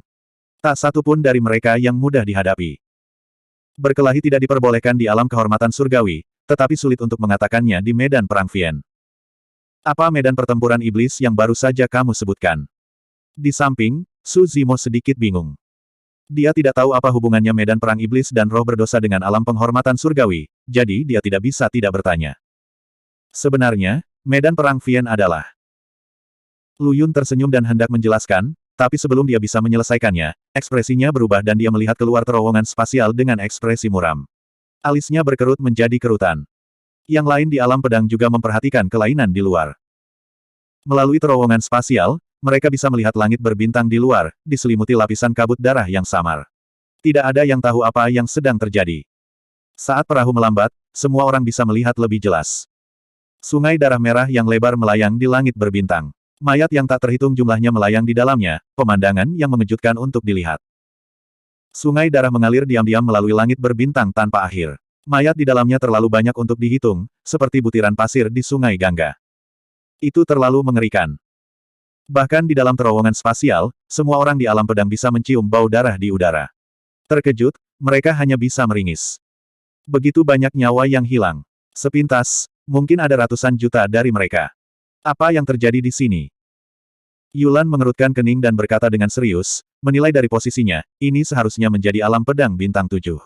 Tak satu pun dari mereka yang mudah dihadapi. Berkelahi tidak diperbolehkan di alam kehormatan surgawi, tetapi sulit untuk mengatakannya di medan perang Vien. Apa medan pertempuran iblis yang baru saja kamu sebutkan? Di samping, Su Zimo sedikit bingung. Dia tidak tahu apa hubungannya medan perang iblis dan roh berdosa dengan alam penghormatan surgawi, jadi dia tidak bisa tidak bertanya. Sebenarnya, medan perang Vien adalah... Lu Yun tersenyum dan hendak menjelaskan, tapi sebelum dia bisa menyelesaikannya, ekspresinya berubah dan dia melihat keluar terowongan spasial dengan ekspresi muram. Alisnya berkerut menjadi kerutan. Yang lain di alam pedang juga memperhatikan kelainan di luar. Melalui terowongan spasial, mereka bisa melihat langit berbintang di luar, diselimuti lapisan kabut darah yang samar. Tidak ada yang tahu apa yang sedang terjadi. Saat perahu melambat, semua orang bisa melihat lebih jelas. Sungai darah merah yang lebar melayang di langit berbintang. Mayat yang tak terhitung jumlahnya melayang di dalamnya, pemandangan yang mengejutkan untuk dilihat. Sungai darah mengalir diam-diam melalui langit berbintang tanpa akhir. Mayat di dalamnya terlalu banyak untuk dihitung, seperti butiran pasir di Sungai Gangga. Itu terlalu mengerikan. Bahkan di dalam terowongan spasial, semua orang di alam pedang bisa mencium bau darah di udara. Terkejut, mereka hanya bisa meringis. Begitu banyak nyawa yang hilang. Sepintas, mungkin ada ratusan juta dari mereka. Apa yang terjadi di sini? Yulan mengerutkan kening dan berkata dengan serius, menilai dari posisinya, ini seharusnya menjadi alam pedang bintang 7.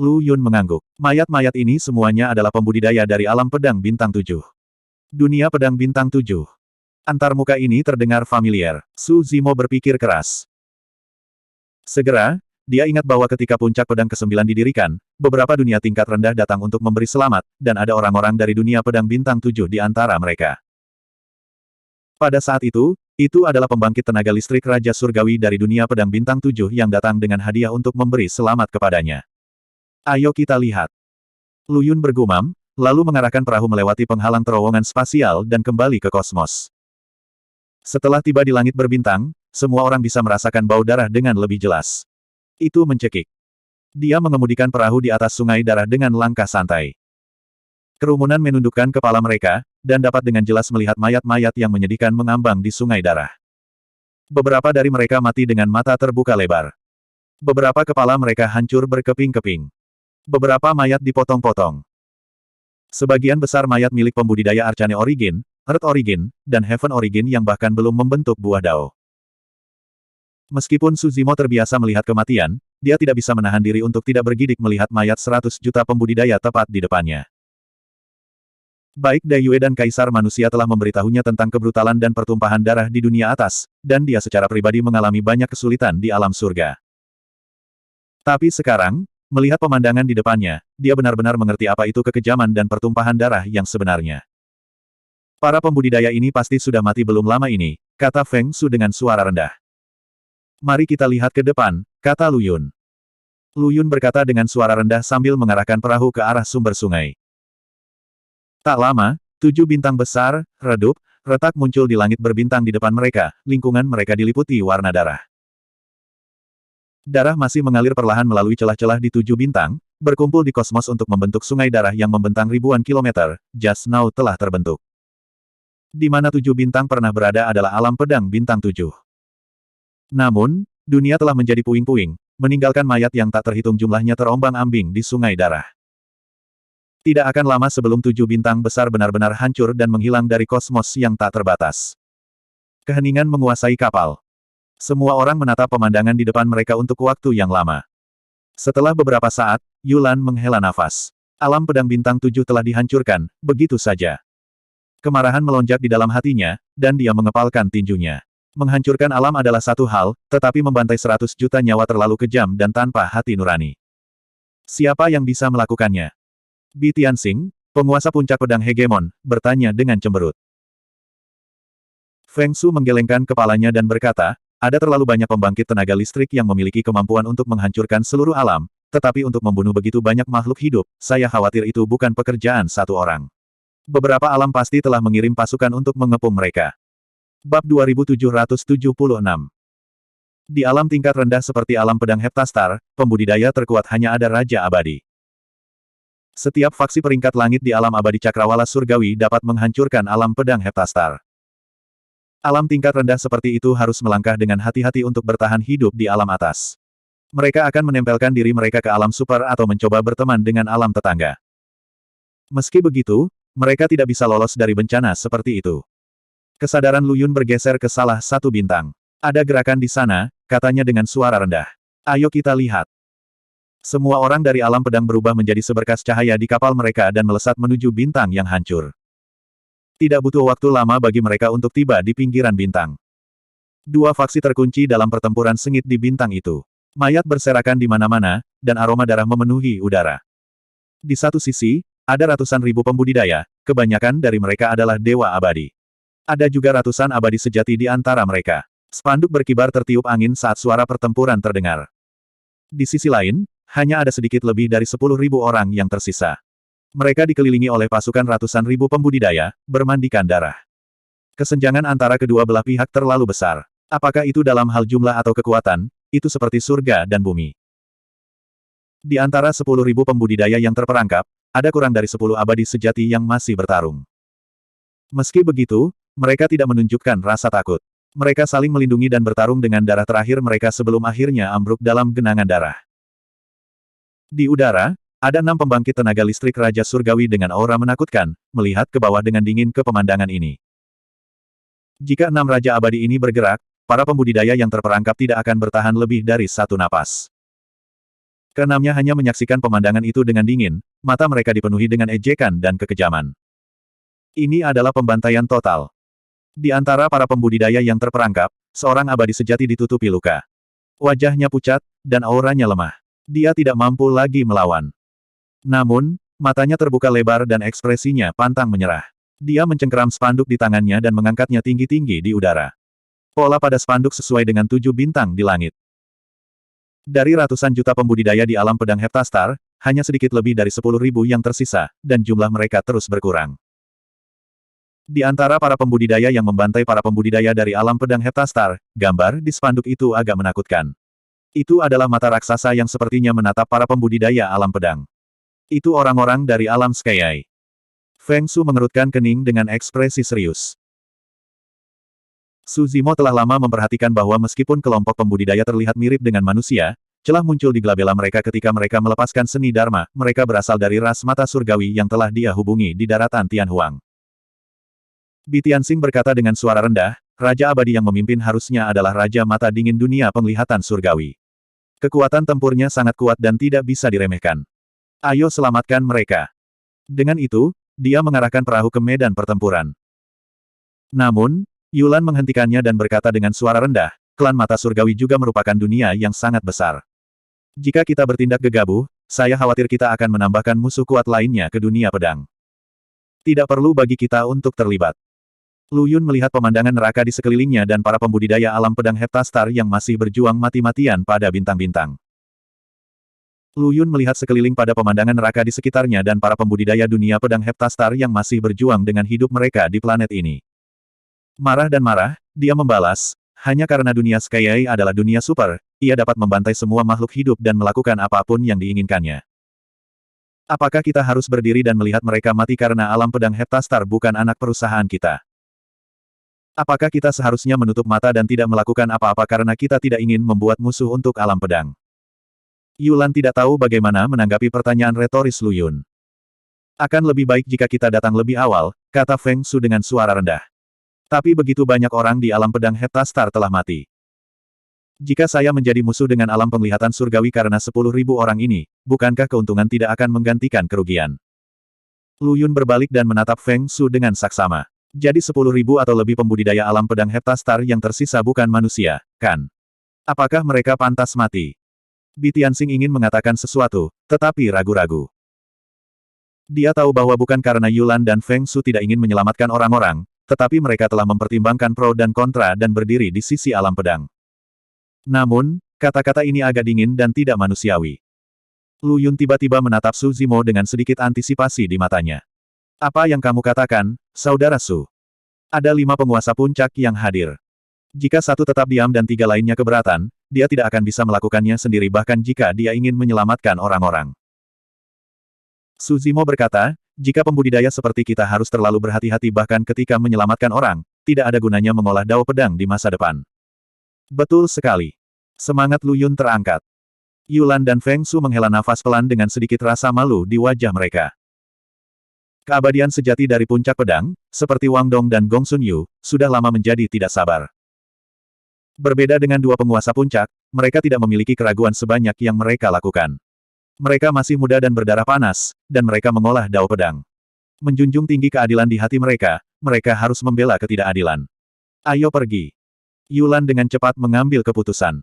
Lu Yun mengangguk. Mayat-mayat ini semuanya adalah pembudidaya dari alam pedang bintang 7. Dunia pedang bintang 7. Antarmuka ini terdengar familiar. Su Zimo berpikir keras. Segera, dia ingat bahwa ketika puncak pedang ke-9 didirikan, beberapa dunia tingkat rendah datang untuk memberi selamat, dan ada orang-orang dari dunia pedang bintang 7 di antara mereka. Pada saat itu adalah pembangkit tenaga listrik Raja Surgawi dari dunia pedang bintang 7 yang datang dengan hadiah untuk memberi selamat kepadanya. Ayo kita lihat. Lu Yun bergumam, lalu mengarahkan perahu melewati penghalang terowongan spasial dan kembali ke kosmos. Setelah tiba di langit berbintang, semua orang bisa merasakan bau darah dengan lebih jelas. Itu mencekik. Dia mengemudikan perahu di atas sungai darah dengan langkah santai. Kerumunan menundukkan kepala mereka, dan dapat dengan jelas melihat mayat-mayat yang menyedihkan mengambang di sungai darah. Beberapa dari mereka mati dengan mata terbuka lebar. Beberapa kepala mereka hancur berkeping-keping. Beberapa mayat dipotong-potong. Sebagian besar mayat milik pembudidaya Arcane Origin, Earth Origin, dan Heaven Origin yang bahkan belum membentuk buah dao. Meskipun Su Zimo terbiasa melihat kematian, dia tidak bisa menahan diri untuk tidak bergidik melihat mayat 100 juta pembudidaya tepat di depannya. Baik Dai Yue dan Kaisar Manusia telah memberitahunya tentang kebrutalan dan pertumpahan darah di dunia atas, dan dia secara pribadi mengalami banyak kesulitan di alam surga. Tapi sekarang, melihat pemandangan di depannya, dia benar-benar mengerti apa itu kekejaman dan pertumpahan darah yang sebenarnya. Para pembudidaya ini pasti sudah mati belum lama ini, kata Feng Shu dengan suara rendah. Mari kita lihat ke depan, kata Lu Yun. Lu Yun berkata dengan suara rendah sambil mengarahkan perahu ke arah sumber sungai. Tak lama, 7 bintang besar, redup, retak muncul di langit berbintang di depan mereka, lingkungan mereka diliputi warna darah. Darah masih mengalir perlahan melalui celah-celah di 7 bintang, berkumpul di kosmos untuk membentuk sungai darah yang membentang ribuan kilometer, Just Now telah terbentuk. Di mana 7 bintang pernah berada adalah alam pedang bintang 7. Namun, dunia telah menjadi puing-puing, meninggalkan mayat yang tak terhitung jumlahnya terombang-ambing di sungai darah. Tidak akan lama sebelum 7 bintang besar benar-benar hancur dan menghilang dari kosmos yang tak terbatas. Keheningan menguasai kapal. Semua orang menatap pemandangan di depan mereka untuk waktu yang lama. Setelah beberapa saat, Yulan menghela nafas. Alam pedang bintang 7 telah dihancurkan, begitu saja. Kemarahan melonjak di dalam hatinya, dan dia mengepalkan tinjunya. Menghancurkan alam adalah satu hal, tetapi membantai 100 juta nyawa terlalu kejam dan tanpa hati nurani. Siapa yang bisa melakukannya? Bi Tianxing, penguasa puncak pedang hegemon, bertanya dengan cemberut. Feng Shu menggelengkan kepalanya dan berkata, ada terlalu banyak pembangkit tenaga listrik yang memiliki kemampuan untuk menghancurkan seluruh alam, tetapi untuk membunuh begitu banyak makhluk hidup, saya khawatir itu bukan pekerjaan satu orang. Beberapa alam pasti telah mengirim pasukan untuk mengepung mereka. Bab 2776. Di alam tingkat rendah seperti alam pedang Heptastar, pembudidaya terkuat hanya ada Raja Abadi. Setiap faksi peringkat langit di alam abadi Cakrawala Surgawi dapat menghancurkan alam pedang Heptastar. Alam tingkat rendah seperti itu harus melangkah dengan hati-hati untuk bertahan hidup di alam atas. Mereka akan menempelkan diri mereka ke alam super atau mencoba berteman dengan alam tetangga. Meski begitu, mereka tidak bisa lolos dari bencana seperti itu. Kesadaran Lu Yun bergeser ke salah satu bintang. Ada gerakan di sana, katanya dengan suara rendah. Ayo kita lihat. Semua orang dari alam pedang berubah menjadi seberkas cahaya di kapal mereka dan melesat menuju bintang yang hancur. Tidak butuh waktu lama bagi mereka untuk tiba di pinggiran bintang. Dua faksi terkunci dalam pertempuran sengit di bintang itu. Mayat berserakan di mana-mana, dan aroma darah memenuhi udara. Di satu sisi, ada ratusan ribu pembudidaya, kebanyakan dari mereka adalah dewa abadi. Ada juga ratusan abadi sejati di antara mereka. Spanduk berkibar tertiup angin saat suara pertempuran terdengar. Di sisi lain, hanya ada sedikit lebih dari 10.000 orang yang tersisa. Mereka dikelilingi oleh pasukan ratusan ribu pembudidaya, bermandikan darah. Kesenjangan antara kedua belah pihak terlalu besar. Apakah itu dalam hal jumlah atau kekuatan, itu seperti surga dan bumi. Di antara 10.000 pembudidaya yang terperangkap, ada kurang dari 10 abadi sejati yang masih bertarung. Meski begitu, mereka tidak menunjukkan rasa takut. Mereka saling melindungi dan bertarung dengan darah terakhir mereka sebelum akhirnya ambruk dalam genangan darah. Di udara, ada 6 pembangkit tenaga listrik Raja Surgawi dengan aura menakutkan, melihat ke bawah dengan dingin ke pemandangan ini. Jika 6 Raja Abadi ini bergerak, para pembudidaya yang terperangkap tidak akan bertahan lebih dari 1 napas. Keenamnya hanya menyaksikan pemandangan itu dengan dingin, mata mereka dipenuhi dengan ejekan dan kekejaman. Ini adalah pembantaian total. Di antara para pembudidaya yang terperangkap, seorang abadi sejati ditutupi luka. Wajahnya pucat, dan auranya lemah. Dia tidak mampu lagi melawan. Namun, matanya terbuka lebar dan ekspresinya pantang menyerah. Dia mencengkeram spanduk di tangannya dan mengangkatnya tinggi-tinggi di udara. Pola pada spanduk sesuai dengan 7 bintang di langit. Dari ratusan juta pembudidaya di alam pedang Heptastar, hanya sedikit lebih dari 10.000 yang tersisa, dan jumlah mereka terus berkurang. Di antara para pembudidaya yang membantai para pembudidaya dari alam pedang Heptastar, gambar di spanduk itu agak menakutkan. Itu adalah mata raksasa yang sepertinya menatap para pembudidaya alam pedang. Itu orang-orang dari alam Skyai. Feng Su mengerutkan kening dengan ekspresi serius. Su Zimo telah lama memperhatikan bahwa meskipun kelompok pembudidaya terlihat mirip dengan manusia, celah muncul di glabela mereka ketika mereka melepaskan seni Dharma, mereka berasal dari ras mata surgawi yang telah dia hubungi di daratan Tianhuang. Bi Tianxing berkata dengan suara rendah, Raja Abadi yang memimpin harusnya adalah Raja Mata Dingin Dunia Penglihatan Surgawi. Kekuatan tempurnya sangat kuat dan tidak bisa diremehkan. Ayo selamatkan mereka. Dengan itu, dia mengarahkan perahu ke medan pertempuran. Namun, Yulan menghentikannya dan berkata dengan suara rendah, klan Mata Surgawi juga merupakan dunia yang sangat besar. Jika kita bertindak gegabah, saya khawatir kita akan menambahkan musuh kuat lainnya ke dunia pedang. Tidak perlu bagi kita untuk terlibat. Lu Yun melihat pemandangan neraka di sekelilingnya dan para pembudidaya alam pedang Heptastar yang masih berjuang mati-matian pada bintang-bintang. Lu Yun melihat sekeliling pada pemandangan neraka di sekitarnya dan para pembudidaya dunia pedang Heptastar yang masih berjuang dengan hidup mereka di planet ini. Marah dan marah, dia membalas, hanya karena dunia Skyai adalah dunia super, ia dapat membantai semua makhluk hidup dan melakukan apapun yang diinginkannya. Apakah kita harus berdiri dan melihat mereka mati karena alam pedang Heptastar bukan anak perusahaan kita? Apakah kita seharusnya menutup mata dan tidak melakukan apa-apa karena kita tidak ingin membuat musuh untuk alam pedang? Yulan tidak tahu bagaimana menanggapi pertanyaan retoris Lu Yun. Akan lebih baik jika kita datang lebih awal, kata Feng Su dengan suara rendah. Tapi begitu banyak orang di alam pedang Heptastar telah mati. Jika saya menjadi musuh dengan alam penglihatan surgawi karena 10.000 orang ini, bukankah keuntungan tidak akan menggantikan kerugian? Lu Yun berbalik dan menatap Feng Su dengan saksama. Jadi 10.000 atau lebih pembudidaya alam pedang Heptastar yang tersisa bukan manusia, kan? Apakah mereka pantas mati? Bi Tianxing ingin mengatakan sesuatu, tetapi ragu-ragu. Dia tahu bahwa bukan karena Yulan dan Feng Su tidak ingin menyelamatkan orang-orang, tetapi mereka telah mempertimbangkan pro dan kontra dan berdiri di sisi alam pedang. Namun, kata-kata ini agak dingin dan tidak manusiawi. Lu Yun tiba-tiba menatap Su Zimo dengan sedikit antisipasi di matanya. Apa yang kamu katakan, Saudara Su? Ada 5 penguasa puncak yang hadir. Jika satu tetap diam dan tiga lainnya keberatan, dia tidak akan bisa melakukannya sendiri bahkan jika dia ingin menyelamatkan orang-orang. Suzimo berkata, jika pembudidaya seperti kita harus terlalu berhati-hati bahkan ketika menyelamatkan orang, tidak ada gunanya mengolah dao pedang di masa depan. Betul sekali. Semangat Lu Yun terangkat. Yulan dan Feng Su menghela nafas pelan dengan sedikit rasa malu di wajah mereka. Keabadian sejati dari puncak pedang, seperti Wang Dong dan Gong Sun Yu, sudah lama menjadi tidak sabar. Berbeda dengan dua penguasa puncak, mereka tidak memiliki keraguan sebanyak yang mereka lakukan. Mereka masih muda dan berdarah panas, dan mereka mengolah dao pedang. Menjunjung tinggi keadilan di hati mereka, mereka harus membela ketidakadilan. Ayo pergi. Yulan dengan cepat mengambil keputusan.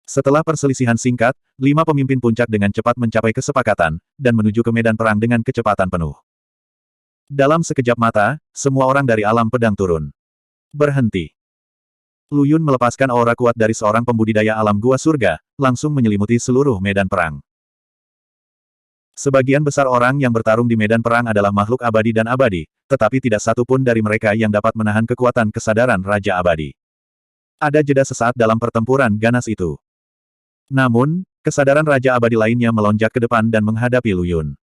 Setelah perselisihan singkat, 5 pemimpin puncak dengan cepat mencapai kesepakatan, dan menuju ke medan perang dengan kecepatan penuh. Dalam sekejap mata, semua orang dari alam pedang turun. Berhenti. Lu Yun melepaskan aura kuat dari seorang pembudidaya alam gua surga, langsung menyelimuti seluruh medan perang. Sebagian besar orang yang bertarung di medan perang adalah makhluk abadi dan abadi, tetapi tidak satu pun dari mereka yang dapat menahan kekuatan kesadaran Raja Abadi. Ada jeda sesaat dalam pertempuran ganas itu. Namun, kesadaran Raja Abadi lainnya melonjak ke depan dan menghadapi Lu Yun.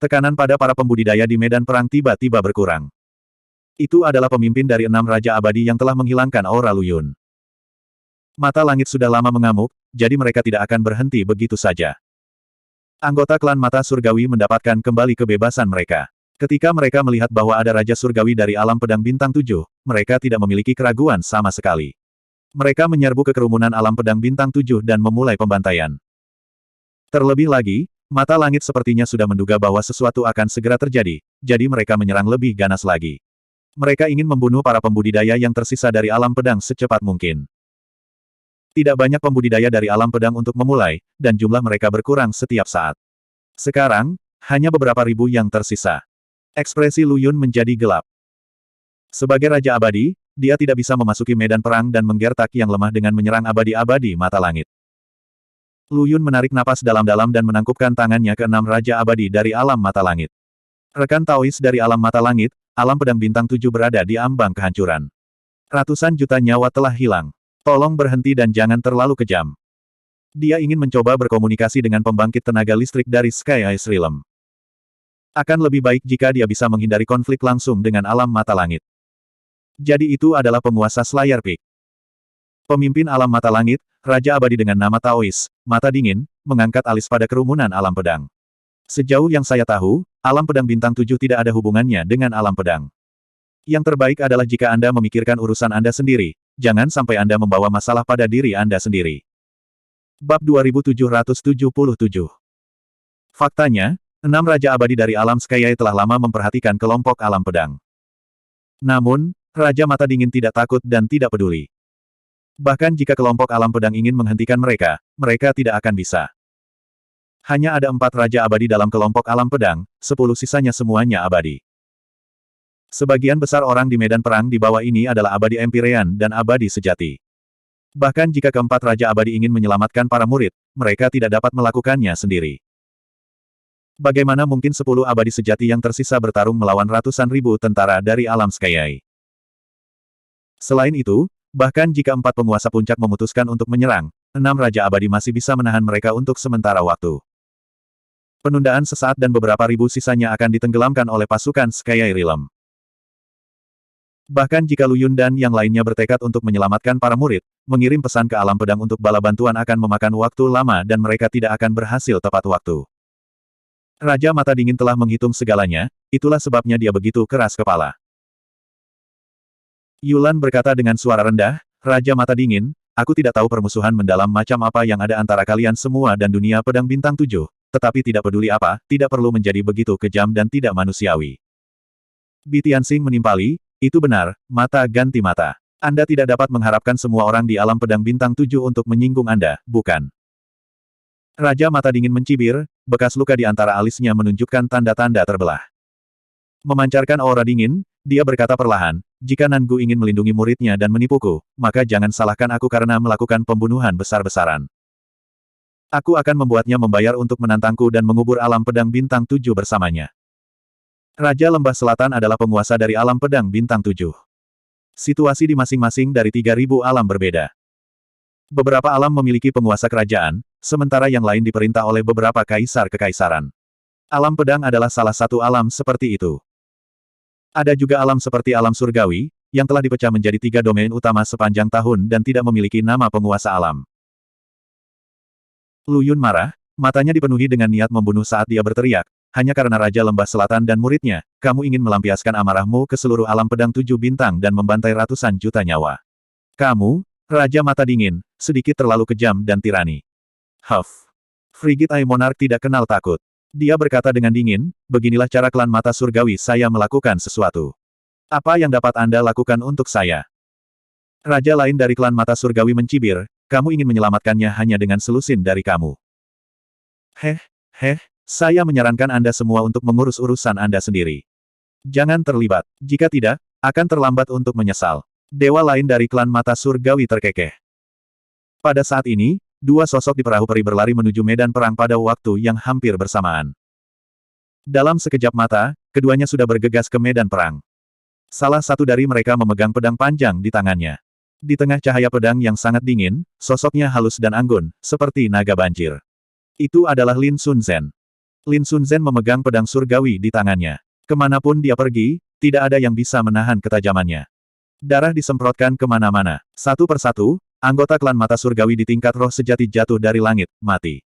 Tekanan pada para pembudidaya di medan perang tiba-tiba berkurang. Itu adalah pemimpin dari 6 Raja Abadi yang telah menghilangkan aura Lu Yun. Mata langit sudah lama mengamuk, jadi mereka tidak akan berhenti begitu saja. Anggota klan Mata Surgawi mendapatkan kembali kebebasan mereka. Ketika mereka melihat bahwa ada Raja Surgawi dari alam pedang bintang 7, mereka tidak memiliki keraguan sama sekali. Mereka menyerbu ke kerumunan alam pedang bintang 7 dan memulai pembantaian. Terlebih lagi, mata langit sepertinya sudah menduga bahwa sesuatu akan segera terjadi, jadi mereka menyerang lebih ganas lagi. Mereka ingin membunuh para pembudidaya yang tersisa dari alam pedang secepat mungkin. Tidak banyak pembudidaya dari alam pedang untuk memulai, dan jumlah mereka berkurang setiap saat. Sekarang, hanya beberapa ribu yang tersisa. Ekspresi Lu Yun menjadi gelap. Sebagai Raja Abadi, dia tidak bisa memasuki medan perang dan menggertak yang lemah dengan menyerang abadi-abadi mata langit. Lu Yun menarik napas dalam-dalam dan menangkupkan tangannya ke 6 Raja Abadi dari alam mata langit. Rekan Taois dari alam mata langit, alam pedang bintang 7 berada di ambang kehancuran. Ratusan juta nyawa telah hilang. Tolong berhenti dan jangan terlalu kejam. Dia ingin mencoba berkomunikasi dengan pembangkit tenaga listrik dari Sky Ice Realm. Akan lebih baik jika dia bisa menghindari konflik langsung dengan alam mata langit. Jadi itu adalah penguasa Slayer Peak. Pemimpin alam mata langit, Raja Abadi dengan nama Taois, Mata Dingin, mengangkat alis pada kerumunan alam pedang. Sejauh yang saya tahu, alam pedang bintang 7 tidak ada hubungannya dengan alam pedang. Yang terbaik adalah jika Anda memikirkan urusan Anda sendiri, jangan sampai Anda membawa masalah pada diri Anda sendiri. Bab 2777. Faktanya, 6 Raja Abadi dari alam Skyai telah lama memperhatikan kelompok alam pedang. Namun, Raja Mata Dingin tidak takut dan tidak peduli. Bahkan jika kelompok alam pedang ingin menghentikan mereka, mereka tidak akan bisa. Hanya ada 4 Raja Abadi dalam kelompok alam pedang, 10 sisanya semuanya abadi. Sebagian besar orang di medan perang di bawah ini adalah abadi Empyrean dan abadi sejati. Bahkan jika keempat Raja Abadi ingin menyelamatkan para murid, mereka tidak dapat melakukannya sendiri. Bagaimana mungkin 10 abadi sejati yang tersisa bertarung melawan ratusan ribu tentara dari alam Skyai? Selain itu, bahkan jika 4 penguasa puncak memutuskan untuk menyerang, 6 Raja Abadi masih bisa menahan mereka untuk sementara waktu. Penundaan sesaat dan beberapa ribu sisanya akan ditenggelamkan oleh pasukan Skyai Realm. Bahkan jika Lu Yun dan yang lainnya bertekad untuk menyelamatkan para murid, mengirim pesan ke alam pedang untuk bala bantuan akan memakan waktu lama dan mereka tidak akan berhasil tepat waktu. Raja Mata Dingin telah menghitung segalanya, itulah sebabnya dia begitu keras kepala. Yulan berkata dengan suara rendah, Raja Mata Dingin, aku tidak tahu permusuhan mendalam macam apa yang ada antara kalian semua dan dunia pedang bintang 7, tetapi tidak peduli apa, tidak perlu menjadi begitu kejam dan tidak manusiawi. Bi Tianxing menimpali, itu benar, mata ganti mata. Anda tidak dapat mengharapkan semua orang di alam pedang bintang 7 untuk menyinggung Anda, bukan? Raja Mata Dingin mencibir, bekas luka di antara alisnya menunjukkan tanda-tanda terbelah. Memancarkan aura dingin, dia berkata perlahan, jika Nangu ingin melindungi muridnya dan menipuku, maka jangan salahkan aku karena melakukan pembunuhan besar-besaran. Aku akan membuatnya membayar untuk menantangku dan mengubur alam pedang bintang 7 bersamanya. Raja Lembah Selatan adalah penguasa dari alam pedang bintang 7. Situasi di masing-masing dari 3.000 alam berbeda. Beberapa alam memiliki penguasa kerajaan, sementara yang lain diperintah oleh beberapa kaisar kekaisaran. Alam pedang adalah salah satu alam seperti itu. Ada juga alam seperti alam surgawi, yang telah dipecah menjadi 3 domain utama sepanjang tahun dan tidak memiliki nama penguasa alam. Lu Yun marah, matanya dipenuhi dengan niat membunuh saat dia berteriak, hanya karena Raja Lembah Selatan dan muridnya, kamu ingin melampiaskan amarahmu ke seluruh alam pedang 7 bintang dan membantai ratusan juta nyawa. Kamu, Raja Mata Dingin, sedikit terlalu kejam dan tirani. Huff. Frigid Eye Monarch tidak kenal takut. Dia berkata dengan dingin, beginilah cara klan mata surgawi saya melakukan sesuatu. Apa yang dapat Anda lakukan untuk saya? Raja lain dari klan mata surgawi mencibir, kamu ingin menyelamatkannya hanya dengan selusin dari kamu. Saya menyarankan Anda semua untuk mengurus urusan Anda sendiri. Jangan terlibat. Jika tidak, akan terlambat untuk menyesal. Dewa lain dari klan mata surgawi terkekeh. Pada saat ini, 2 sosok di perahu peri berlari menuju medan perang pada waktu yang hampir bersamaan. Dalam sekejap mata, keduanya sudah bergegas ke medan perang. Salah satu dari mereka memegang pedang panjang di tangannya. Di tengah cahaya pedang yang sangat dingin, sosoknya halus dan anggun, seperti naga banjir. Itu adalah Lin Sunzen. Lin Sunzen memegang pedang surgawi di tangannya. Kemanapun dia pergi, tidak ada yang bisa menahan ketajamannya. Darah disemprotkan kemana-mana. Satu persatu, anggota klan mata surgawi di tingkat roh sejati jatuh dari langit, mati.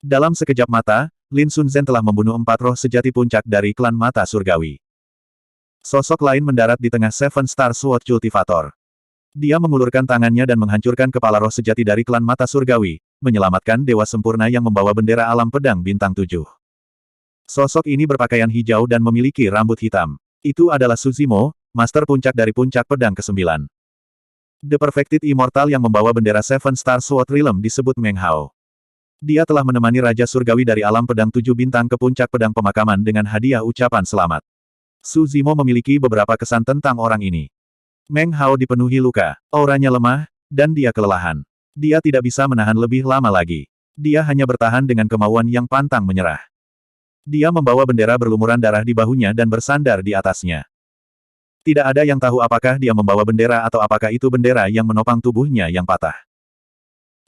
Dalam sekejap mata, Lin Sunzen telah membunuh 4 roh sejati puncak dari klan mata surgawi. Sosok lain mendarat di tengah Seven Star Sword Cultivator. Dia mengulurkan tangannya dan menghancurkan kepala roh sejati dari klan mata surgawi, menyelamatkan dewa sempurna yang membawa bendera alam pedang bintang 7. Sosok ini berpakaian hijau dan memiliki rambut hitam. Itu adalah Suzimo, Master Puncak dari Puncak Pedang ke-9. The Perfected Immortal yang membawa bendera Seven Star Sword Realm disebut Meng Hao. Dia telah menemani Raja Surgawi dari alam pedang 7 bintang ke Puncak Pedang Pemakaman dengan hadiah ucapan selamat. Suzimo memiliki beberapa kesan tentang orang ini. Meng Hao dipenuhi luka, auranya lemah, dan dia kelelahan. Dia tidak bisa menahan lebih lama lagi. Dia hanya bertahan dengan kemauan yang pantang menyerah. Dia membawa bendera berlumuran darah di bahunya dan bersandar di atasnya. Tidak ada yang tahu apakah dia membawa bendera atau apakah itu bendera yang menopang tubuhnya yang patah.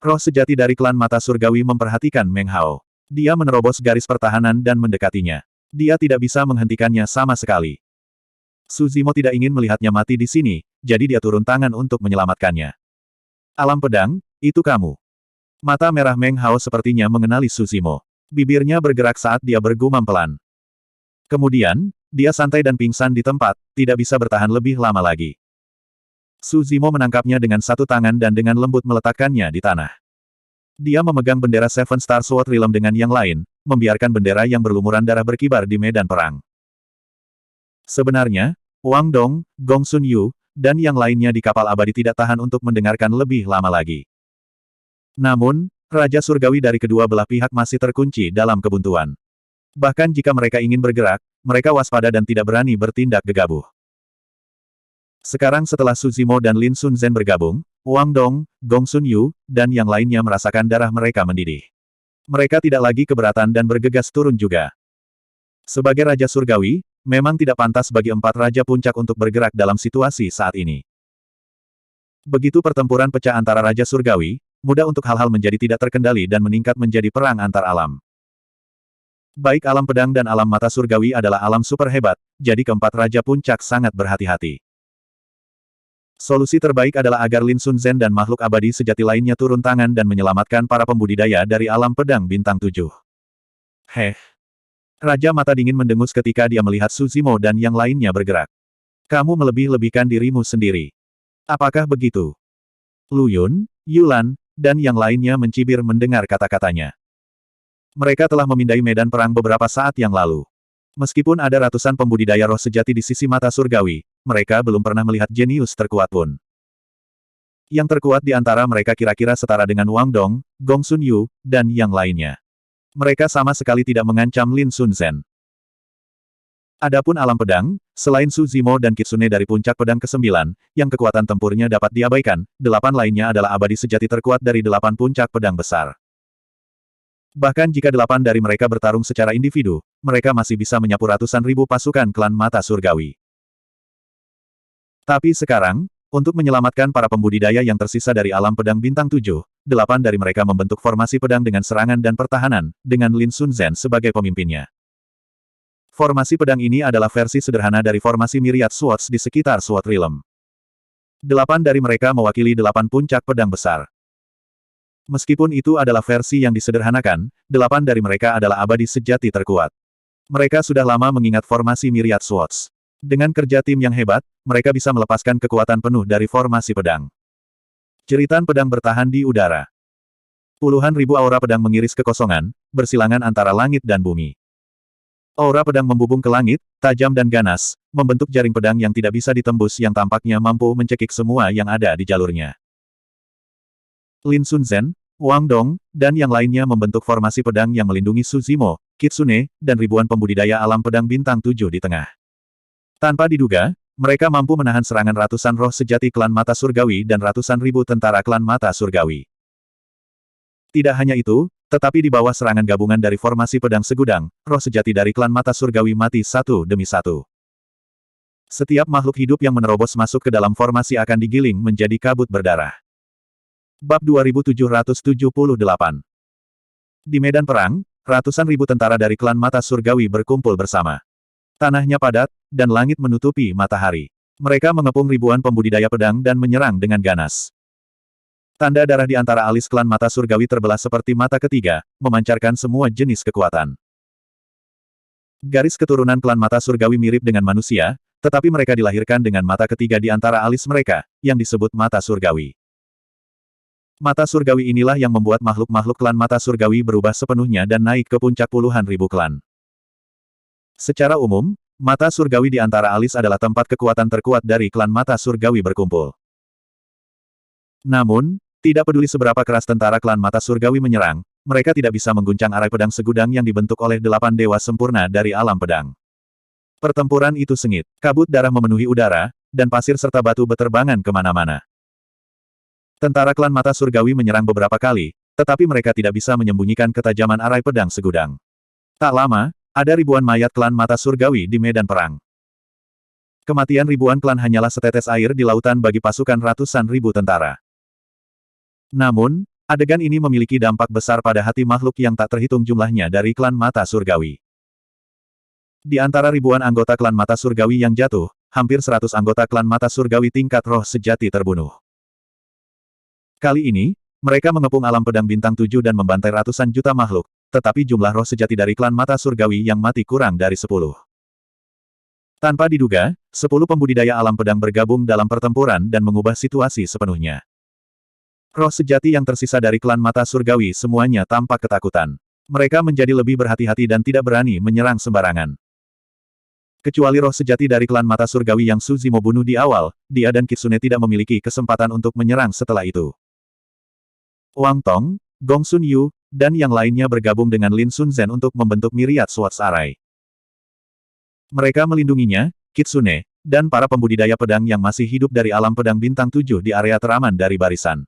Roh sejati dari klan mata surgawi memperhatikan Meng Hao. Dia menerobos garis pertahanan dan mendekatinya. Dia tidak bisa menghentikannya sama sekali. Suzimo tidak ingin melihatnya mati di sini, jadi dia turun tangan untuk menyelamatkannya. Alam pedang, itu kamu. Mata merah Meng Hao sepertinya mengenali Suzimo. Bibirnya bergerak saat dia bergumam pelan. Kemudian, dia santai dan pingsan di tempat, tidak bisa bertahan lebih lama lagi. Suzimo menangkapnya dengan satu tangan dan dengan lembut meletakkannya di tanah. Dia memegang bendera Seven Star Sword Realm dengan yang lain, membiarkan bendera yang berlumuran darah berkibar di medan perang. Sebenarnya, Wang Dong, Gong Sun Yu, dan yang lainnya di kapal abadi tidak tahan untuk mendengarkan lebih lama lagi. Namun, Raja Surgawi dari kedua belah pihak masih terkunci dalam kebuntuan. Bahkan jika mereka ingin bergerak, mereka waspada dan tidak berani bertindak gegabah. Sekarang setelah Suzimo dan Lin Sunzen bergabung, Wang Dong, Gong Sun Yu, dan yang lainnya merasakan darah mereka mendidih. Mereka tidak lagi keberatan dan bergegas turun juga. Sebagai Raja Surgawi, memang tidak pantas bagi 4 Raja Puncak untuk bergerak dalam situasi saat ini. Begitu pertempuran pecah antara Raja Surgawi, mudah untuk hal-hal menjadi tidak terkendali dan meningkat menjadi perang antar alam. Baik alam pedang dan alam mata surgawi adalah alam super hebat, jadi keempat Raja Puncak sangat berhati-hati. Solusi terbaik adalah agar Lin Sunzen dan makhluk abadi sejati lainnya turun tangan dan menyelamatkan para pembudidaya dari alam pedang bintang 7. Raja Mata Dingin mendengus ketika dia melihat Suzimo dan yang lainnya bergerak. Kamu melebih-lebihkan dirimu sendiri. Apakah begitu? Lu Yun, Yulan, dan yang lainnya mencibir mendengar kata-katanya. Mereka telah memindai medan perang beberapa saat yang lalu. Meskipun ada ratusan pembudidaya roh sejati di sisi mata surgawi, mereka belum pernah melihat jenius terkuat pun. Yang terkuat di antara mereka kira-kira setara dengan Wang Dong, Gong Sun Yu, dan yang lainnya. Mereka sama sekali tidak mengancam Lin Sunzen. Adapun alam pedang, selain Suzimo dan Kitsune dari puncak pedang ke-9, yang kekuatan tempurnya dapat diabaikan, 8 lainnya adalah abadi sejati terkuat dari 8 puncak pedang besar. Bahkan jika 8 dari mereka bertarung secara individu, mereka masih bisa menyapu ratusan ribu pasukan klan mata surgawi. Tapi sekarang, untuk menyelamatkan para pembudidaya yang tersisa dari alam pedang bintang 7, 8 dari mereka membentuk formasi pedang dengan serangan dan pertahanan, dengan Lin Sun Zhen sebagai pemimpinnya. Formasi pedang ini adalah versi sederhana dari formasi Myriad Swords di sekitar Sword Realm. 8 dari mereka mewakili 8 puncak pedang besar. Meskipun itu adalah versi yang disederhanakan, 8 dari mereka adalah abadi sejati terkuat. Mereka sudah lama mengingat formasi Myriad Swords. Dengan kerja tim yang hebat, mereka bisa melepaskan kekuatan penuh dari formasi pedang. Jeritan pedang bertahan di udara. Puluhan ribu aura pedang mengiris kekosongan, bersilangan antara langit dan bumi. Aura pedang membubung ke langit, tajam dan ganas, membentuk jaring pedang yang tidak bisa ditembus yang tampaknya mampu mencekik semua yang ada di jalurnya. Lin Sun Zhen, Wang Dong, dan yang lainnya membentuk formasi pedang yang melindungi Su Zimo, Kitsune, dan ribuan pembudidaya alam pedang bintang 7 di tengah. Tanpa diduga, mereka mampu menahan serangan ratusan roh sejati klan mata surgawi dan ratusan ribu tentara klan mata surgawi. Tidak hanya itu, tetapi di bawah serangan gabungan dari formasi pedang segudang, roh sejati dari klan mata surgawi mati satu demi satu. Setiap makhluk hidup yang menerobos masuk ke dalam formasi akan digiling menjadi kabut berdarah. Bab 2778. Di medan perang, ratusan ribu tentara dari klan mata surgawi berkumpul bersama. Tanahnya padat, dan langit menutupi matahari. Mereka mengepung ribuan pembudidaya pedang dan menyerang dengan ganas. Tanda darah di antara alis klan mata surgawi terbelah seperti mata ketiga, memancarkan semua jenis kekuatan. Garis keturunan klan mata surgawi mirip dengan manusia, tetapi mereka dilahirkan dengan mata ketiga di antara alis mereka, yang disebut mata surgawi. Mata surgawi inilah yang membuat makhluk-makhluk klan mata surgawi berubah sepenuhnya dan naik ke puncak puluhan ribu klan. Secara umum, mata surgawi di antara alis adalah tempat kekuatan terkuat dari klan mata surgawi berkumpul. Namun, tidak peduli seberapa keras tentara klan mata surgawi menyerang, mereka tidak bisa mengguncang arai pedang segudang yang dibentuk oleh 8 dewa sempurna dari alam pedang. Pertempuran itu sengit, kabut darah memenuhi udara, dan pasir serta batu beterbangan kemana-mana. Tentara klan mata surgawi menyerang beberapa kali, tetapi mereka tidak bisa menyembunyikan ketajaman arai pedang segudang. Tak lama, ada ribuan mayat klan mata surgawi di medan perang. Kematian ribuan klan hanyalah setetes air di lautan bagi pasukan ratusan ribu tentara. Namun, adegan ini memiliki dampak besar pada hati makhluk yang tak terhitung jumlahnya dari klan mata surgawi. Di antara ribuan anggota klan mata surgawi yang jatuh, hampir 100 anggota klan mata surgawi tingkat roh sejati terbunuh. Kali ini, mereka mengepung alam pedang bintang 7 dan membantai ratusan juta makhluk, tetapi jumlah roh sejati dari klan mata surgawi yang mati kurang dari 10. Tanpa diduga, 10 pembudidaya alam pedang bergabung dalam pertempuran dan mengubah situasi sepenuhnya. Roh sejati yang tersisa dari klan mata surgawi semuanya tampak ketakutan. Mereka menjadi lebih berhati-hati dan tidak berani menyerang sembarangan. Kecuali roh sejati dari klan mata surgawi yang Su Zimo bunuh di awal, dia dan Kitsune tidak memiliki kesempatan untuk menyerang setelah itu. Wang Tong, Gong Sun Yu, dan yang lainnya bergabung dengan Lin Sun Zhen untuk membentuk Myriad Swords Array. Mereka melindunginya, Kitsune, dan para pembudidaya pedang yang masih hidup dari alam pedang bintang 7 di area teraman dari barisan.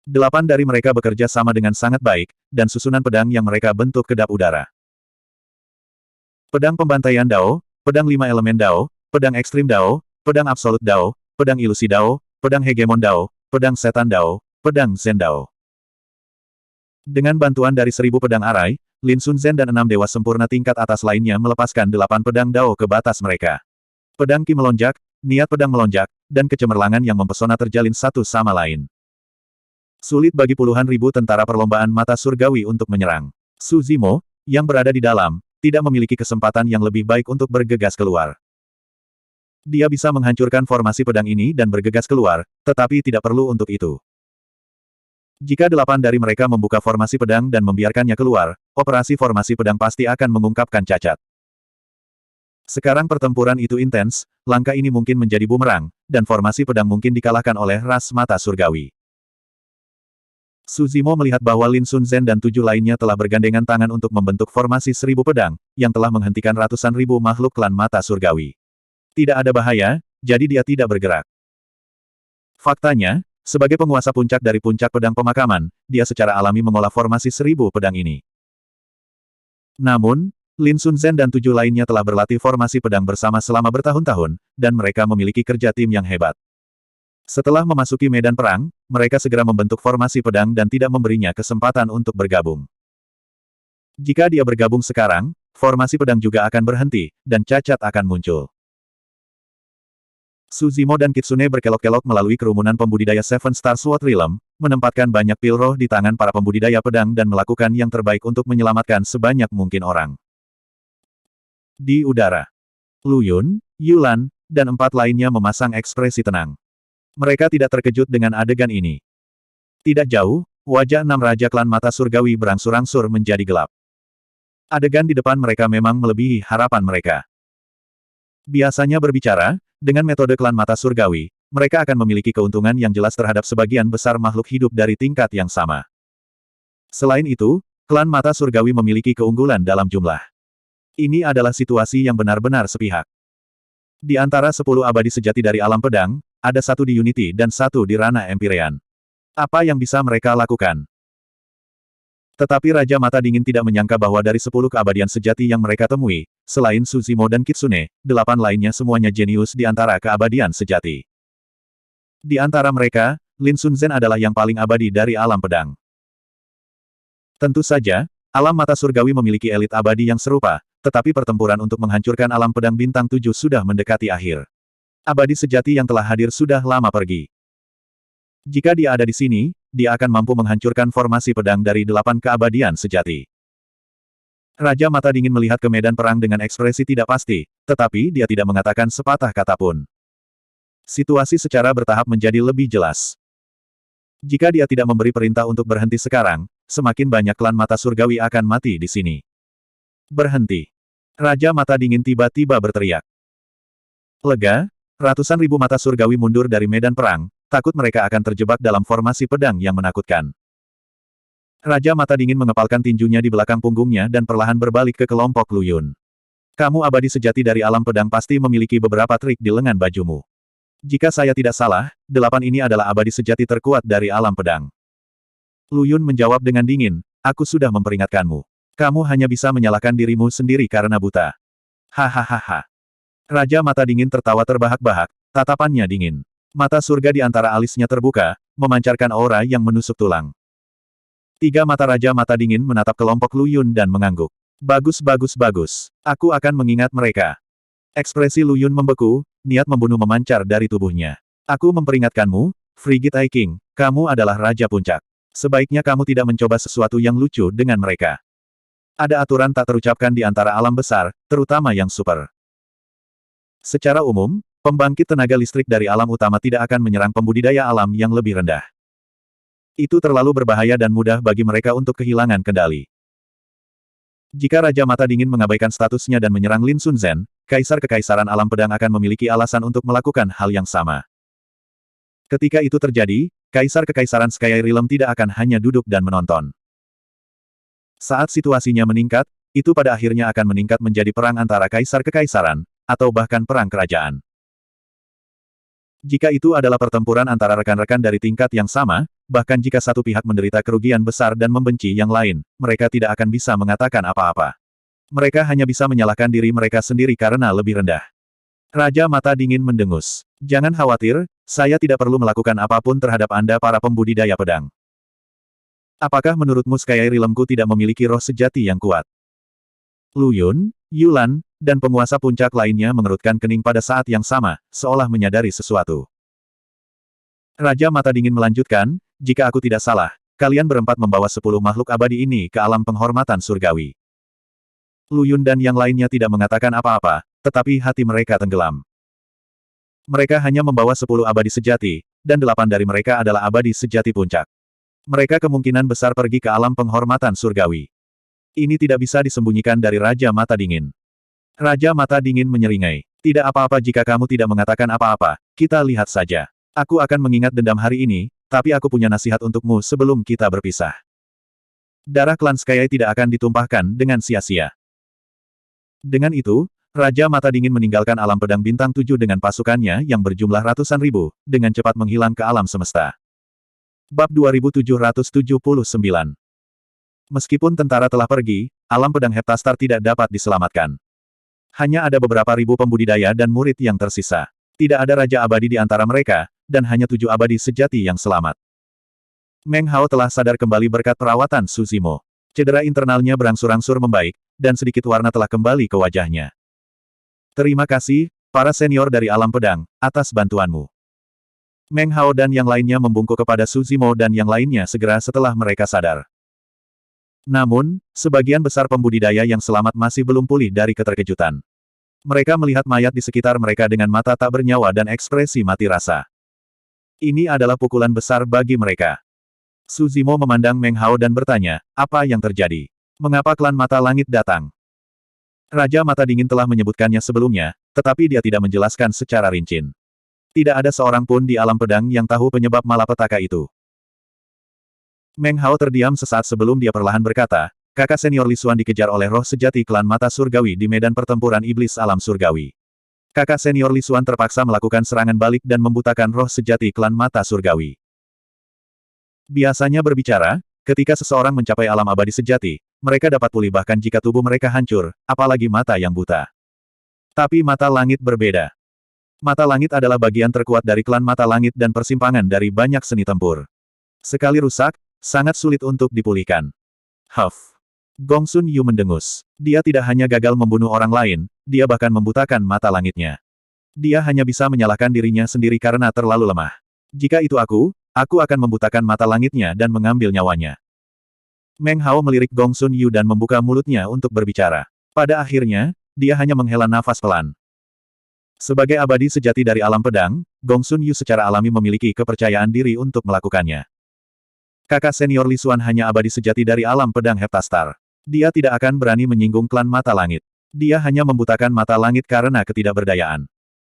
8 dari mereka bekerja sama dengan sangat baik, dan susunan pedang yang mereka bentuk kedap udara. Pedang pembantaian Dao, pedang 5 elemen Dao, pedang ekstrim Dao, pedang absolut Dao, pedang ilusi Dao, pedang hegemon Dao, pedang setan Dao, pedang Zen Dao. Dengan bantuan dari 1000 pedang arai, Lin Sun Zhen dan 6 dewa sempurna tingkat atas lainnya melepaskan 8 pedang Dao ke batas mereka. Pedang Qi melonjak, niat pedang melonjak, dan kecemerlangan yang mempesona terjalin satu sama lain. Sulit bagi puluhan ribu tentara perlombaan mata surgawi untuk menyerang. Su Zimo, yang berada di dalam, tidak memiliki kesempatan yang lebih baik untuk bergegas keluar. Dia bisa menghancurkan formasi pedang ini dan bergegas keluar, tetapi tidak perlu untuk itu. Jika 8 dari mereka membuka formasi pedang dan membiarkannya keluar, operasi formasi pedang pasti akan mengungkapkan cacat. Sekarang pertempuran itu intens, langkah ini mungkin menjadi bumerang, dan formasi pedang mungkin dikalahkan oleh ras mata surgawi. Su Zimo melihat bahwa Lin Sun Zhen dan 7 lainnya telah bergandengan tangan untuk membentuk formasi 1000 pedang, yang telah menghentikan ratusan ribu makhluk klan mata surgawi. Tidak ada bahaya, jadi dia tidak bergerak. Faktanya, sebagai penguasa puncak dari puncak pedang pemakaman, dia secara alami mengolah formasi 1000 pedang ini. Namun, Lin Sunzen dan 7 lainnya telah berlatih formasi pedang bersama selama bertahun-tahun, dan mereka memiliki kerja tim yang hebat. Setelah memasuki medan perang, mereka segera membentuk formasi pedang dan tidak memberinya kesempatan untuk bergabung. Jika dia bergabung sekarang, formasi pedang juga akan berhenti, dan cacat akan muncul. Suzimo dan Kitsune berkelok-kelok melalui kerumunan pembudidaya Seven Star Sword Realm, menempatkan banyak pil roh di tangan para pembudidaya pedang dan melakukan yang terbaik untuk menyelamatkan sebanyak mungkin orang. Di udara, Lu Yun, Yulan, dan 4 lainnya memasang ekspresi tenang. Mereka tidak terkejut dengan adegan ini. Tidak jauh, wajah 6 Raja Klan Mata Surgawi berangsur-angsur menjadi gelap. Adegan di depan mereka memang melebihi harapan mereka. Biasanya berbicara, dengan metode klan mata surgawi, mereka akan memiliki keuntungan yang jelas terhadap sebagian besar makhluk hidup dari tingkat yang sama. Selain itu, klan mata surgawi memiliki keunggulan dalam jumlah. Ini adalah situasi yang benar-benar sepihak. Di antara 10 abadi sejati dari alam pedang, ada 1 di Unity dan 1 di Ranah Empyrean. Apa yang bisa mereka lakukan? Tetapi Raja Mata Dingin tidak menyangka bahwa dari 10 keabadian sejati yang mereka temui, selain Suzimo dan Kitsune, 8 lainnya semuanya jenius di antara keabadian sejati. Di antara mereka, Lin Sunzen adalah yang paling abadi dari alam pedang. Tentu saja, alam mata surgawi memiliki elit abadi yang serupa, tetapi pertempuran untuk menghancurkan alam pedang bintang 7 sudah mendekati akhir. Abadi sejati yang telah hadir sudah lama pergi. Jika dia ada di sini, dia akan mampu menghancurkan formasi pedang dari 8 keabadian sejati. Raja Mata Dingin melihat ke medan perang dengan ekspresi tidak pasti, tetapi dia tidak mengatakan sepatah kata pun. Situasi secara bertahap menjadi lebih jelas. Jika dia tidak memberi perintah untuk berhenti sekarang, semakin banyak klan mata surgawi akan mati di sini. Berhenti. Raja Mata Dingin tiba-tiba berteriak. Lega, ratusan ribu mata surgawi mundur dari medan perang, takut mereka akan terjebak dalam formasi pedang yang menakutkan. Raja Mata Dingin mengepalkan tinjunya di belakang punggungnya dan perlahan berbalik ke kelompok Lu Yun. Kamu abadi sejati dari alam pedang pasti memiliki beberapa trik di lengan bajumu. Jika saya tidak salah, 8 ini adalah abadi sejati terkuat dari alam pedang. Lu Yun menjawab dengan dingin, aku sudah memperingatkanmu. Kamu hanya bisa menyalahkan dirimu sendiri karena buta. Hahaha. Raja Mata Dingin tertawa terbahak-bahak, tatapannya dingin. Mata surga di antara alisnya terbuka, memancarkan aura yang menusuk tulang. 3 mata Raja Mata Dingin menatap kelompok Lu Yun dan mengangguk. Bagus. Aku akan mengingat mereka. Ekspresi Lu Yun membeku, niat membunuh memancar dari tubuhnya. Aku memperingatkanmu, Frigid Eye King, kamu adalah Raja Puncak. Sebaiknya kamu tidak mencoba sesuatu yang lucu dengan mereka. Ada aturan tak terucapkan di antara alam besar, terutama yang super. Secara umum, pembangkit tenaga listrik dari alam utama tidak akan menyerang pembudidaya alam yang lebih rendah. Itu terlalu berbahaya dan mudah bagi mereka untuk kehilangan kendali. Jika Raja Mata Dingin mengabaikan statusnya dan menyerang Lin Sunzen, Kaisar Kekaisaran Alam Pedang akan memiliki alasan untuk melakukan hal yang sama. Ketika itu terjadi, Kaisar Kekaisaran Sky Realm tidak akan hanya duduk dan menonton. Saat situasinya meningkat, itu pada akhirnya akan meningkat menjadi perang antara Kaisar Kekaisaran, atau bahkan perang kerajaan. Jika itu adalah pertempuran antara rekan-rekan dari tingkat yang sama, bahkan jika satu pihak menderita kerugian besar dan membenci yang lain, mereka tidak akan bisa mengatakan apa-apa. Mereka hanya bisa menyalahkan diri mereka sendiri karena lebih rendah. Raja Mata Dingin mendengus. Jangan khawatir, saya tidak perlu melakukan apapun terhadap Anda para pembudidaya pedang. Apakah menurutmu Sky Realmku tidak memiliki roh sejati yang kuat? Lu Yun, Yulan, dan penguasa puncak lainnya mengerutkan kening pada saat yang sama, seolah menyadari sesuatu. Raja Mata Dingin melanjutkan, jika aku tidak salah, kalian berempat membawa 10 makhluk abadi ini ke alam penghormatan surgawi. Lu Yun dan yang lainnya tidak mengatakan apa-apa, tetapi hati mereka tenggelam. Mereka hanya membawa 10 abadi sejati, dan 8 dari mereka adalah abadi sejati puncak. Mereka kemungkinan besar pergi ke alam penghormatan surgawi. Ini tidak bisa disembunyikan dari Raja Mata Dingin. Raja Mata Dingin menyeringai. Tidak apa-apa jika kamu tidak mengatakan apa-apa, kita lihat saja. Aku akan mengingat dendam hari ini, tapi aku punya nasihat untukmu sebelum kita berpisah. Darah klan Sky tidak akan ditumpahkan dengan sia-sia. Dengan itu, Raja Mata Dingin meninggalkan alam pedang bintang 7 dengan pasukannya yang berjumlah ratusan ribu, dengan cepat menghilang ke alam semesta. Bab 2779. Meskipun tentara telah pergi, alam pedang Heptastar tidak dapat diselamatkan. Hanya ada beberapa ribu pembudidaya dan murid yang tersisa. Tidak ada Raja Abadi di antara mereka, dan hanya 7 abadi sejati yang selamat. Meng Hao telah sadar kembali berkat perawatan Su Zimo. Cedera internalnya berangsur-angsur membaik, dan sedikit warna telah kembali ke wajahnya. Terima kasih, para senior dari alam pedang, atas bantuanmu. Meng Hao dan yang lainnya membungkuk kepada Su Zimo dan yang lainnya segera setelah mereka sadar. Namun, sebagian besar pembudidaya yang selamat masih belum pulih dari keterkejutan. Mereka melihat mayat di sekitar mereka dengan mata tak bernyawa dan ekspresi mati rasa. Ini adalah pukulan besar bagi mereka. Su Zimo memandang Meng Hao dan bertanya, apa yang terjadi? Mengapa klan Mata Langit datang? Raja Mata Dingin telah menyebutkannya sebelumnya, tetapi dia tidak menjelaskan secara rinci. Tidak ada seorang pun di alam pedang yang tahu penyebab malapetaka itu. Meng Hao terdiam sesaat sebelum dia perlahan berkata, kakak senior Li Xuan dikejar oleh roh sejati klan Mata Surgawi di medan pertempuran iblis alam surgawi. Kakak senior Li Xuan terpaksa melakukan serangan balik dan membutakan roh sejati klan Mata Surgawi. Biasanya berbicara, ketika seseorang mencapai alam abadi sejati, mereka dapat pulih bahkan jika tubuh mereka hancur, apalagi mata yang buta. Tapi Mata Langit berbeda. Mata Langit adalah bagian terkuat dari klan Mata Langit dan persimpangan dari banyak seni tempur. Sekali rusak, sangat sulit untuk dipulihkan. Huff. Gong Sun Yu mendengus. Dia tidak hanya gagal membunuh orang lain, dia bahkan membutakan mata langitnya. Dia hanya bisa menyalahkan dirinya sendiri karena terlalu lemah. Jika itu aku akan membutakan mata langitnya dan mengambil nyawanya. Meng Hao melirik Gong Sun Yu dan membuka mulutnya untuk berbicara. Pada akhirnya, dia hanya menghela nafas pelan. Sebagai abadi sejati dari alam pedang, Gong Sun Yu secara alami memiliki kepercayaan diri untuk melakukannya. Kakak senior Li Xuan hanya abadi sejati dari alam pedang Heptastar. Dia tidak akan berani menyinggung klan Mata Langit. Dia hanya membutakan mata langit karena ketidakberdayaan.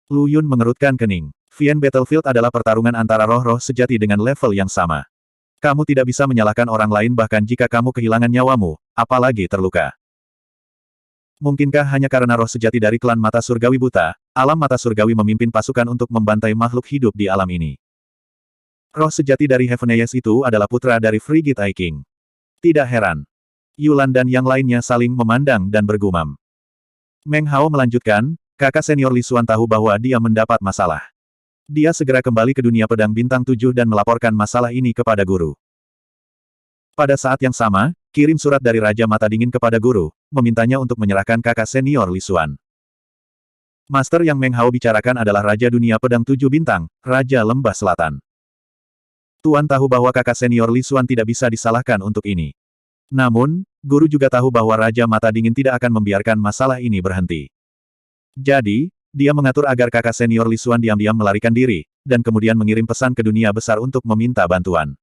Lu Yun mengerutkan kening. Vian Battlefield adalah pertarungan antara roh-roh sejati dengan level yang sama. Kamu tidak bisa menyalahkan orang lain bahkan jika kamu kehilangan nyawamu, apalagi terluka. Mungkinkah hanya karena roh sejati dari klan Mata Surgawi buta, alam Mata Surgawi memimpin pasukan untuk membantai makhluk hidup di alam ini? Roh sejati dari Heaveneyes itu adalah putra dari Frigid Eye King. Tidak heran. Yulan dan yang lainnya saling memandang dan bergumam. Meng Hao melanjutkan, kakak senior Li Xuan tahu bahwa dia mendapat masalah. Dia segera kembali ke dunia pedang bintang 7 dan melaporkan masalah ini kepada guru. Pada saat yang sama, kirim surat dari Raja Mata Dingin kepada guru, memintanya untuk menyerahkan kakak senior Li Xuan. Master yang Meng Hao bicarakan adalah Raja Dunia Pedang 7 Bintang, Raja Lembah Selatan. Tuan tahu bahwa kakak senior Li Xuan tidak bisa disalahkan untuk ini. Namun, guru juga tahu bahwa Raja Mata Dingin tidak akan membiarkan masalah ini berhenti. Jadi, dia mengatur agar kakak senior Li Xuan diam-diam melarikan diri, dan kemudian mengirim pesan ke dunia besar untuk meminta bantuan.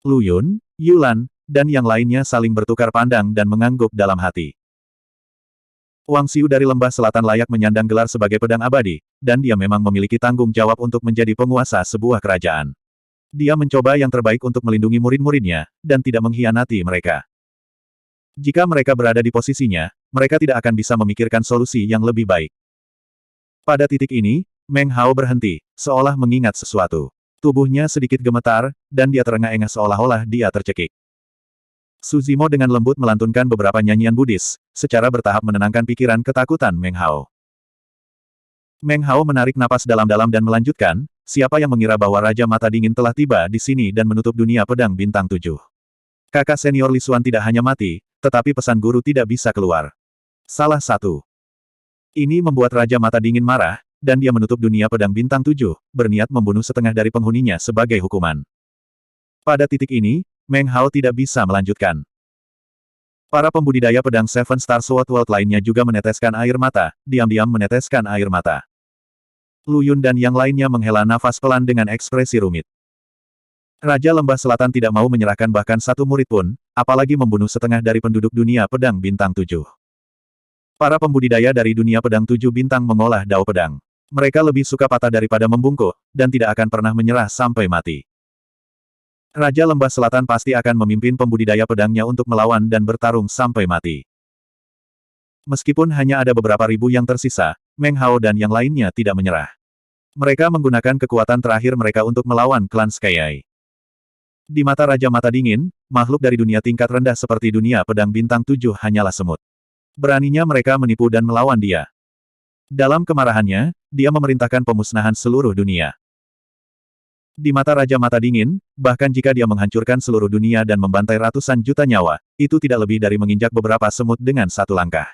Lu Yun, Yulan, dan yang lainnya saling bertukar pandang dan mengangguk dalam hati. Wang Xiu dari Lembah Selatan layak menyandang gelar sebagai pedang abadi, dan dia memang memiliki tanggung jawab untuk menjadi penguasa sebuah kerajaan. Dia mencoba yang terbaik untuk melindungi murid-muridnya, dan tidak mengkhianati mereka. Jika mereka berada di posisinya, mereka tidak akan bisa memikirkan solusi yang lebih baik. Pada titik ini, Meng Hao berhenti, seolah mengingat sesuatu. Tubuhnya sedikit gemetar, dan dia terengah-engah seolah-olah dia tercekik. Su Zimo dengan lembut melantunkan beberapa nyanyian Buddhis, secara bertahap menenangkan pikiran ketakutan Meng Hao. Meng Hao menarik napas dalam-dalam dan melanjutkan, siapa yang mengira bahwa Raja Mata Dingin telah tiba di sini dan menutup dunia pedang bintang 7. Kakak senior Li Xuan tidak hanya mati, tetapi pesan guru tidak bisa keluar. Salah satu. Ini membuat Raja Mata Dingin marah, dan dia menutup dunia pedang bintang 7, berniat membunuh setengah dari penghuninya sebagai hukuman. Pada titik ini, Meng Hao tidak bisa melanjutkan. Para pembudidaya pedang Seven Star Sword World lainnya juga meneteskan air mata, diam-diam meneteskan air mata. Lu Yun dan yang lainnya menghela nafas pelan dengan ekspresi rumit. Raja Lembah Selatan tidak mau menyerahkan bahkan satu murid pun, apalagi membunuh setengah dari penduduk dunia pedang bintang 7. Para pembudidaya dari dunia pedang 7 bintang mengolah dao pedang. Mereka lebih suka patah daripada membungkuk, dan tidak akan pernah menyerah sampai mati. Raja Lembah Selatan pasti akan memimpin pembudidaya pedangnya untuk melawan dan bertarung sampai mati. Meskipun hanya ada beberapa ribu yang tersisa, Meng Hao dan yang lainnya tidak menyerah. Mereka menggunakan kekuatan terakhir mereka untuk melawan klan Skyeye. Di mata Raja Mata Dingin, makhluk dari dunia tingkat rendah seperti dunia pedang bintang 7 hanyalah semut. Beraninya mereka menipu dan melawan dia. Dalam kemarahannya, dia memerintahkan pemusnahan seluruh dunia. Di mata Raja Mata Dingin, bahkan jika dia menghancurkan seluruh dunia dan membantai ratusan juta nyawa, itu tidak lebih dari menginjak beberapa semut dengan satu langkah.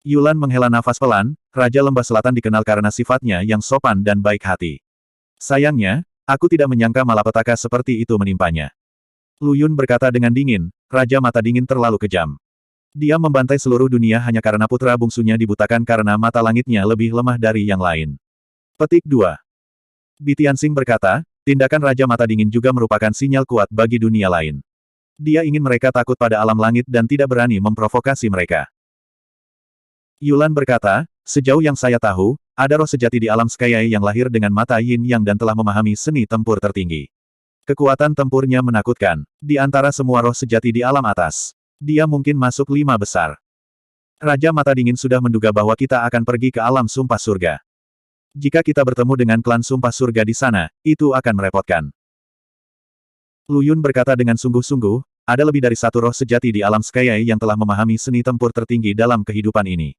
Yulan menghela nafas pelan, Raja Lembah Selatan dikenal karena sifatnya yang sopan dan baik hati. Sayangnya, aku tidak menyangka malapetaka seperti itu menimpanya. Lu Yun berkata dengan dingin, Raja Mata Dingin terlalu kejam. Dia membantai seluruh dunia hanya karena putra bungsunya dibutakan karena mata langitnya lebih lemah dari yang lain. Petik 2. Bitiansing berkata, tindakan Raja Mata Dingin juga merupakan sinyal kuat bagi dunia lain. Dia ingin mereka takut pada alam langit dan tidak berani memprovokasi mereka. Yulan berkata, sejauh yang saya tahu, ada roh sejati di alam Skyai yang lahir dengan mata yin yang dan telah memahami seni tempur tertinggi. Kekuatan tempurnya menakutkan. Di antara semua roh sejati di alam atas, dia mungkin masuk 5 besar. Raja Mata Dingin sudah menduga bahwa kita akan pergi ke alam sumpah surga. Jika kita bertemu dengan klan sumpah surga di sana, itu akan merepotkan. Lu Yun berkata dengan sungguh-sungguh, ada lebih dari satu roh sejati di alam Skyai yang telah memahami seni tempur tertinggi dalam kehidupan ini.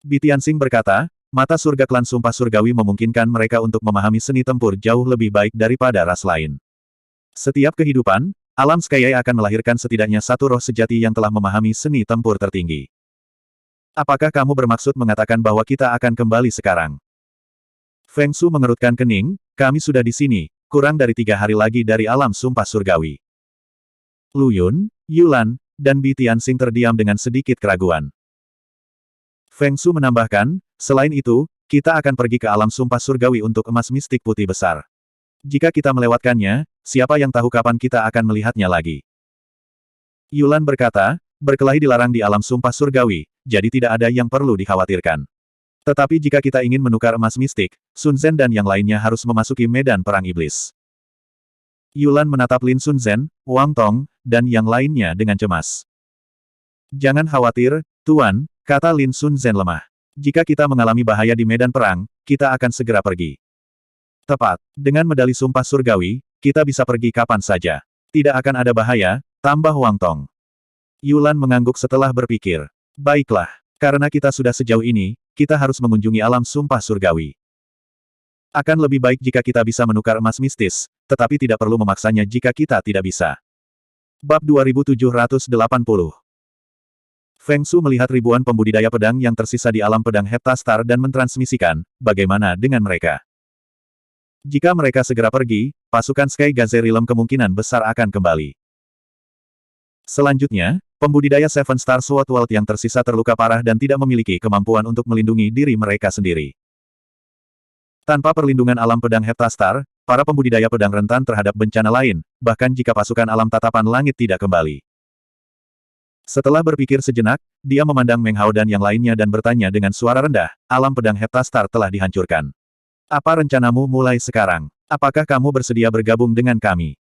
Bitiansing berkata, mata surga klan sumpah surgawi memungkinkan mereka untuk memahami seni tempur jauh lebih baik daripada ras lain. Setiap kehidupan, alam Skyai akan melahirkan setidaknya satu roh sejati yang telah memahami seni tempur tertinggi. Apakah kamu bermaksud mengatakan bahwa kita akan kembali sekarang? Feng Su mengerutkan kening, kami sudah di sini, kurang dari 3 hari lagi dari alam sumpah surgawi. Lu Yun, Yulan, dan Bitiansing terdiam dengan sedikit keraguan. Feng Su menambahkan, selain itu, kita akan pergi ke alam sumpah surgawi untuk emas mistik putih besar. Jika kita melewatkannya, siapa yang tahu kapan kita akan melihatnya lagi. Yulan berkata, berkelahi dilarang di alam sumpah surgawi, jadi tidak ada yang perlu dikhawatirkan. Tetapi jika kita ingin menukar emas mistik, Sun Zhen dan yang lainnya harus memasuki medan perang iblis. Yulan menatap Lin Sun Zhen, Wang Tong, dan yang lainnya dengan cemas. Jangan khawatir, Tuan, kata Lin Sun Zhen lemah. Jika kita mengalami bahaya di medan perang, kita akan segera pergi. Tepat, dengan medali sumpah surgawi, kita bisa pergi kapan saja. Tidak akan ada bahaya, tambah Wang Tong. Yulan mengangguk setelah berpikir. Baiklah, karena kita sudah sejauh ini, kita harus mengunjungi alam sumpah surgawi. Akan lebih baik jika kita bisa menukar emas mistis, tetapi tidak perlu memaksanya jika kita tidak bisa. Bab 2780. Feng Su melihat ribuan pembudidaya pedang yang tersisa di alam pedang Heptastar dan mentransmisikan, bagaimana dengan mereka. Jika mereka segera pergi, pasukan Sky Gazerilem kemungkinan besar akan kembali. Selanjutnya, pembudidaya Seven Star Sword World yang tersisa terluka parah dan tidak memiliki kemampuan untuk melindungi diri mereka sendiri. Tanpa perlindungan alam pedang Heptastar, para pembudidaya pedang rentan terhadap bencana lain, bahkan jika pasukan alam tatapan langit tidak kembali. Setelah berpikir sejenak, dia memandang Meng Hao dan yang lainnya dan bertanya dengan suara rendah, alam pedang Heptastar telah dihancurkan. Apa rencanamu mulai sekarang? Apakah kamu bersedia bergabung dengan kami?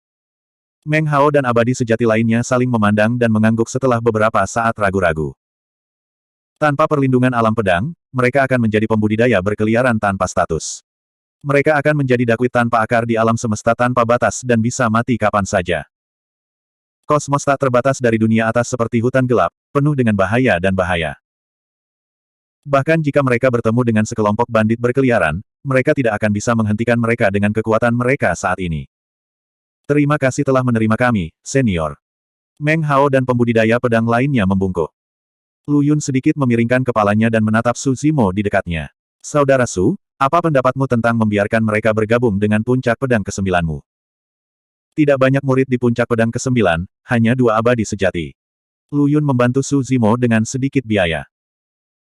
Meng Hao dan abadi sejati lainnya saling memandang dan mengangguk setelah beberapa saat ragu-ragu. Tanpa perlindungan alam pedang, mereka akan menjadi pembudidaya berkeliaran tanpa status. Mereka akan menjadi dakwit tanpa akar di alam semesta tanpa batas dan bisa mati kapan saja. Kosmos tak terbatas dari dunia atas seperti hutan gelap, penuh dengan bahaya dan bahaya. Bahkan jika mereka bertemu dengan sekelompok bandit berkeliaran, mereka tidak akan bisa menghentikan mereka dengan kekuatan mereka saat ini. Terima kasih telah menerima kami, senior. Meng Hao dan pembudidaya pedang lainnya membungkuk. Lu Yun sedikit memiringkan kepalanya dan menatap Su Zimo di dekatnya. Saudara Su, apa pendapatmu tentang membiarkan mereka bergabung dengan puncak pedang ke-9-mu? Tidak banyak murid di puncak pedang ke-9, hanya 2 abadi sejati. Lu Yun membantu Su Zimo dengan sedikit biaya.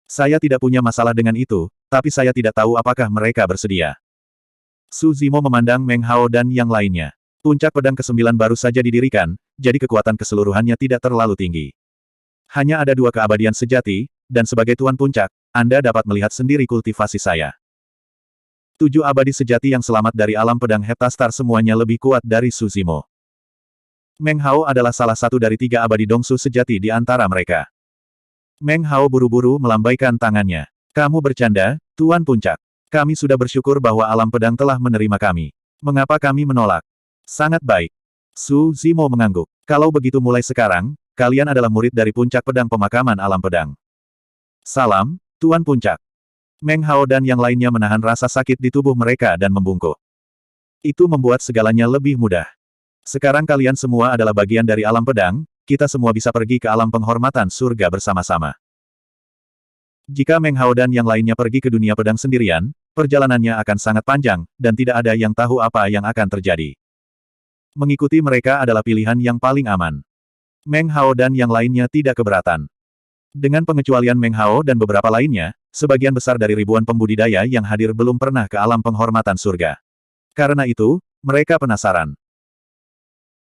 Saya tidak punya masalah dengan itu, tapi saya tidak tahu apakah mereka bersedia. Su Zimo memandang Meng Hao dan yang lainnya. Puncak pedang ke-9 baru saja didirikan, jadi kekuatan keseluruhannya tidak terlalu tinggi. Hanya ada 2 keabadian sejati, dan sebagai tuan puncak, Anda dapat melihat sendiri kultivasi saya. 7 abadi sejati yang selamat dari alam pedang Heptastar semuanya lebih kuat dari Su Zimo. Meng Hao adalah salah satu dari 3 abadi Dongsu sejati di antara mereka. Meng Hao buru-buru melambaikan tangannya. Kamu bercanda, Tuan Puncak. Kami sudah bersyukur bahwa alam pedang telah menerima kami. Mengapa kami menolak? Sangat baik. Su Zimo mengangguk. Kalau begitu mulai sekarang, kalian adalah murid dari puncak pedang pemakaman alam pedang. Salam, Tuan Puncak. Meng Hao dan yang lainnya menahan rasa sakit di tubuh mereka dan membungkuk. Itu membuat segalanya lebih mudah. Sekarang kalian semua adalah bagian dari alam pedang, kita semua bisa pergi ke alam penghormatan surga bersama-sama. Jika Meng Hao dan yang lainnya pergi ke dunia pedang sendirian, perjalanannya akan sangat panjang, dan tidak ada yang tahu apa yang akan terjadi. Mengikuti mereka adalah pilihan yang paling aman. Meng Hao dan yang lainnya tidak keberatan. Dengan pengecualian Meng Hao dan beberapa lainnya, sebagian besar dari ribuan pembudidaya yang hadir belum pernah ke alam penghormatan surga. Karena itu, mereka penasaran.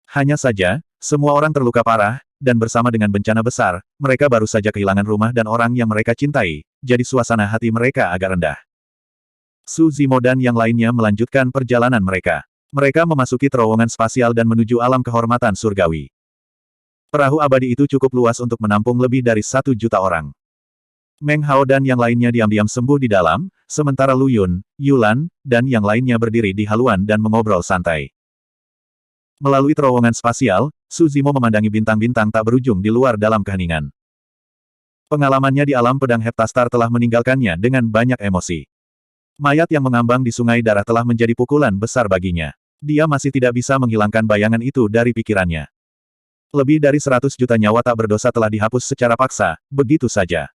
Hanya saja, semua orang terluka parah, dan bersama dengan bencana besar, mereka baru saja kehilangan rumah dan orang yang mereka cintai, jadi suasana hati mereka agak rendah. Su Zimo dan yang lainnya melanjutkan perjalanan mereka. Mereka memasuki terowongan spasial dan menuju alam kehormatan surgawi. Perahu abadi itu cukup luas untuk menampung lebih dari 1 juta orang. Meng Hao dan yang lainnya diam-diam sembuh di dalam, sementara Lu Yun, Yulan, dan yang lainnya berdiri di haluan dan mengobrol santai. Melalui terowongan spasial, Su Zimo memandangi bintang-bintang tak berujung di luar dalam keheningan. Pengalamannya di alam pedang Heptastar telah meninggalkannya dengan banyak emosi. Mayat yang mengambang di sungai darah telah menjadi pukulan besar baginya. Dia masih tidak bisa menghilangkan bayangan itu dari pikirannya. Lebih dari 100 juta nyawa tak berdosa telah dihapus secara paksa, begitu saja.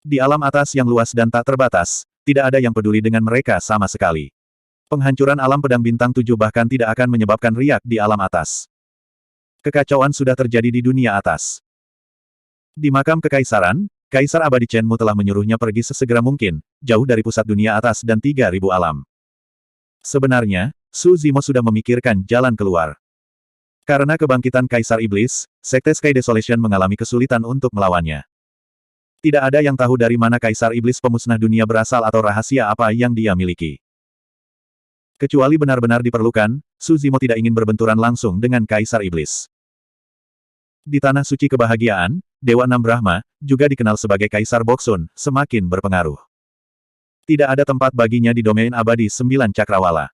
Di alam atas yang luas dan tak terbatas, tidak ada yang peduli dengan mereka sama sekali. Penghancuran alam pedang bintang 7 bahkan tidak akan menyebabkan riak di alam atas. Kekacauan sudah terjadi di dunia atas. Di makam kekaisaran, Kaisar Abadi Chenmu telah menyuruhnya pergi sesegera mungkin, jauh dari pusat dunia atas dan 3.000 alam. Sebenarnya, Su Zimo sudah memikirkan jalan keluar. Karena kebangkitan Kaisar Iblis, Sekte Sky Desolation mengalami kesulitan untuk melawannya. Tidak ada yang tahu dari mana Kaisar Iblis pemusnah dunia berasal atau rahasia apa yang dia miliki. Kecuali benar-benar diperlukan, Su Zimo tidak ingin berbenturan langsung dengan Kaisar Iblis. Di Tanah Suci Kebahagiaan, Dewa Enam Brahma, juga dikenal sebagai Kaisar Boksun, semakin berpengaruh. Tidak ada tempat baginya di domain abadi 9 Cakrawala.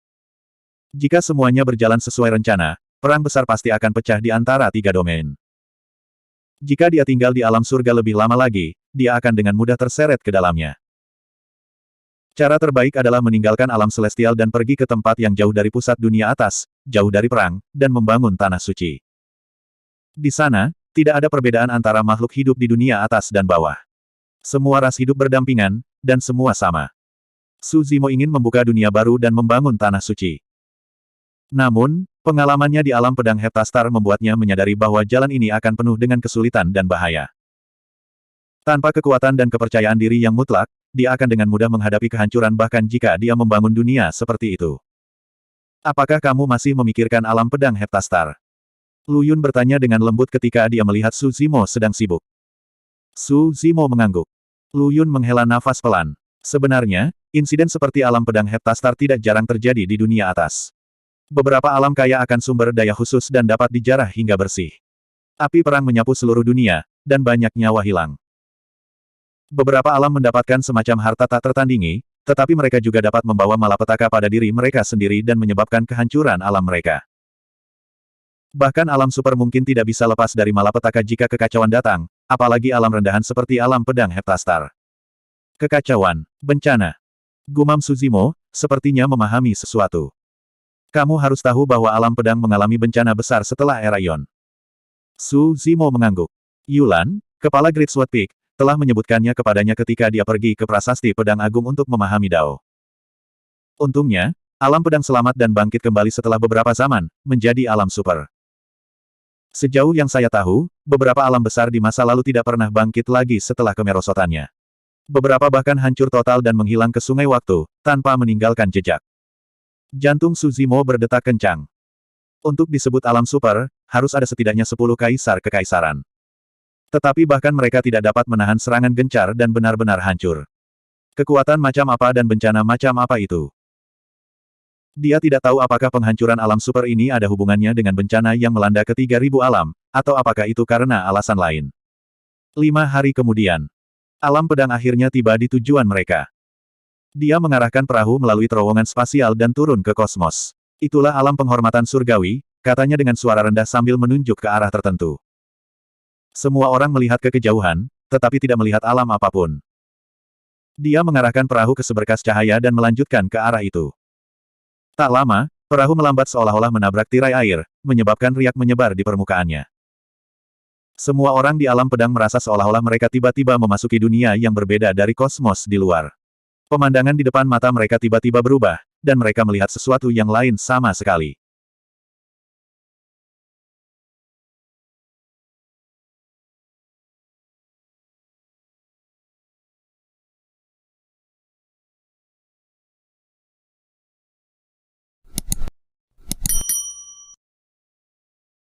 Jika semuanya berjalan sesuai rencana, perang besar pasti akan pecah di antara 3 domain. Jika dia tinggal di alam surga lebih lama lagi, dia akan dengan mudah terseret ke dalamnya. Cara terbaik adalah meninggalkan alam celestial dan pergi ke tempat yang jauh dari pusat dunia atas, jauh dari perang, dan membangun tanah suci. Di sana, tidak ada perbedaan antara makhluk hidup di dunia atas dan bawah. Semua ras hidup berdampingan, dan semua sama. Su Zimo ingin membuka dunia baru dan membangun tanah suci. Namun, pengalamannya di alam pedang Heptastar membuatnya menyadari bahwa jalan ini akan penuh dengan kesulitan dan bahaya. Tanpa kekuatan dan kepercayaan diri yang mutlak, dia akan dengan mudah menghadapi kehancuran bahkan jika dia membangun dunia seperti itu. Apakah kamu masih memikirkan alam pedang Heptastar? Lu Yun bertanya dengan lembut ketika dia melihat Su Zimo sedang sibuk. Su Zimo mengangguk. Lu Yun menghela nafas pelan. Sebenarnya, insiden seperti alam pedang Heptastar tidak jarang terjadi di dunia atas. Beberapa alam kaya akan sumber daya khusus dan dapat dijarah hingga bersih. Api perang menyapu seluruh dunia, dan banyak nyawa hilang. Beberapa alam mendapatkan semacam harta tak tertandingi, tetapi mereka juga dapat membawa malapetaka pada diri mereka sendiri dan menyebabkan kehancuran alam mereka. Bahkan alam super mungkin tidak bisa lepas dari malapetaka jika kekacauan datang, apalagi alam rendahan seperti alam pedang Heptastar. Kekacauan, bencana. Gumam Su Zimo, sepertinya memahami sesuatu. Kamu harus tahu bahwa alam pedang mengalami bencana besar setelah era Ion. Su Zimo mengangguk. Yulan, kepala Great Sword Peak, telah menyebutkannya kepadanya ketika dia pergi ke Prasasti Pedang Agung untuk memahami Dao. Untungnya, alam pedang selamat dan bangkit kembali setelah beberapa zaman, menjadi alam super. Sejauh yang saya tahu, beberapa alam besar di masa lalu tidak pernah bangkit lagi setelah kemerosotannya. Beberapa bahkan hancur total dan menghilang ke sungai waktu, tanpa meninggalkan jejak. Jantung Su Zimo berdetak kencang. Untuk disebut alam super, harus ada setidaknya 10 kaisar kekaisaran. Tetapi bahkan mereka tidak dapat menahan serangan gencar dan benar-benar hancur. Kekuatan macam apa dan bencana macam apa itu? Dia tidak tahu apakah penghancuran alam super ini ada hubungannya dengan bencana yang melanda ke 3.000 alam, atau apakah itu karena alasan lain. 5 hari kemudian, alam pedang akhirnya tiba di tujuan mereka. Dia mengarahkan perahu melalui terowongan spasial dan turun ke kosmos. Itulah alam penghormatan surgawi, katanya dengan suara rendah sambil menunjuk ke arah tertentu. Semua orang melihat ke kejauhan, tetapi tidak melihat alam apapun. Dia mengarahkan perahu ke seberkas cahaya dan melanjutkan ke arah itu. Tak lama, perahu melambat seolah-olah menabrak tirai air, menyebabkan riak menyebar di permukaannya. Semua orang di alam pedang merasa seolah-olah mereka tiba-tiba memasuki dunia yang berbeda dari kosmos di luar. Pemandangan di depan mata mereka tiba-tiba berubah, dan mereka melihat sesuatu yang lain sama sekali.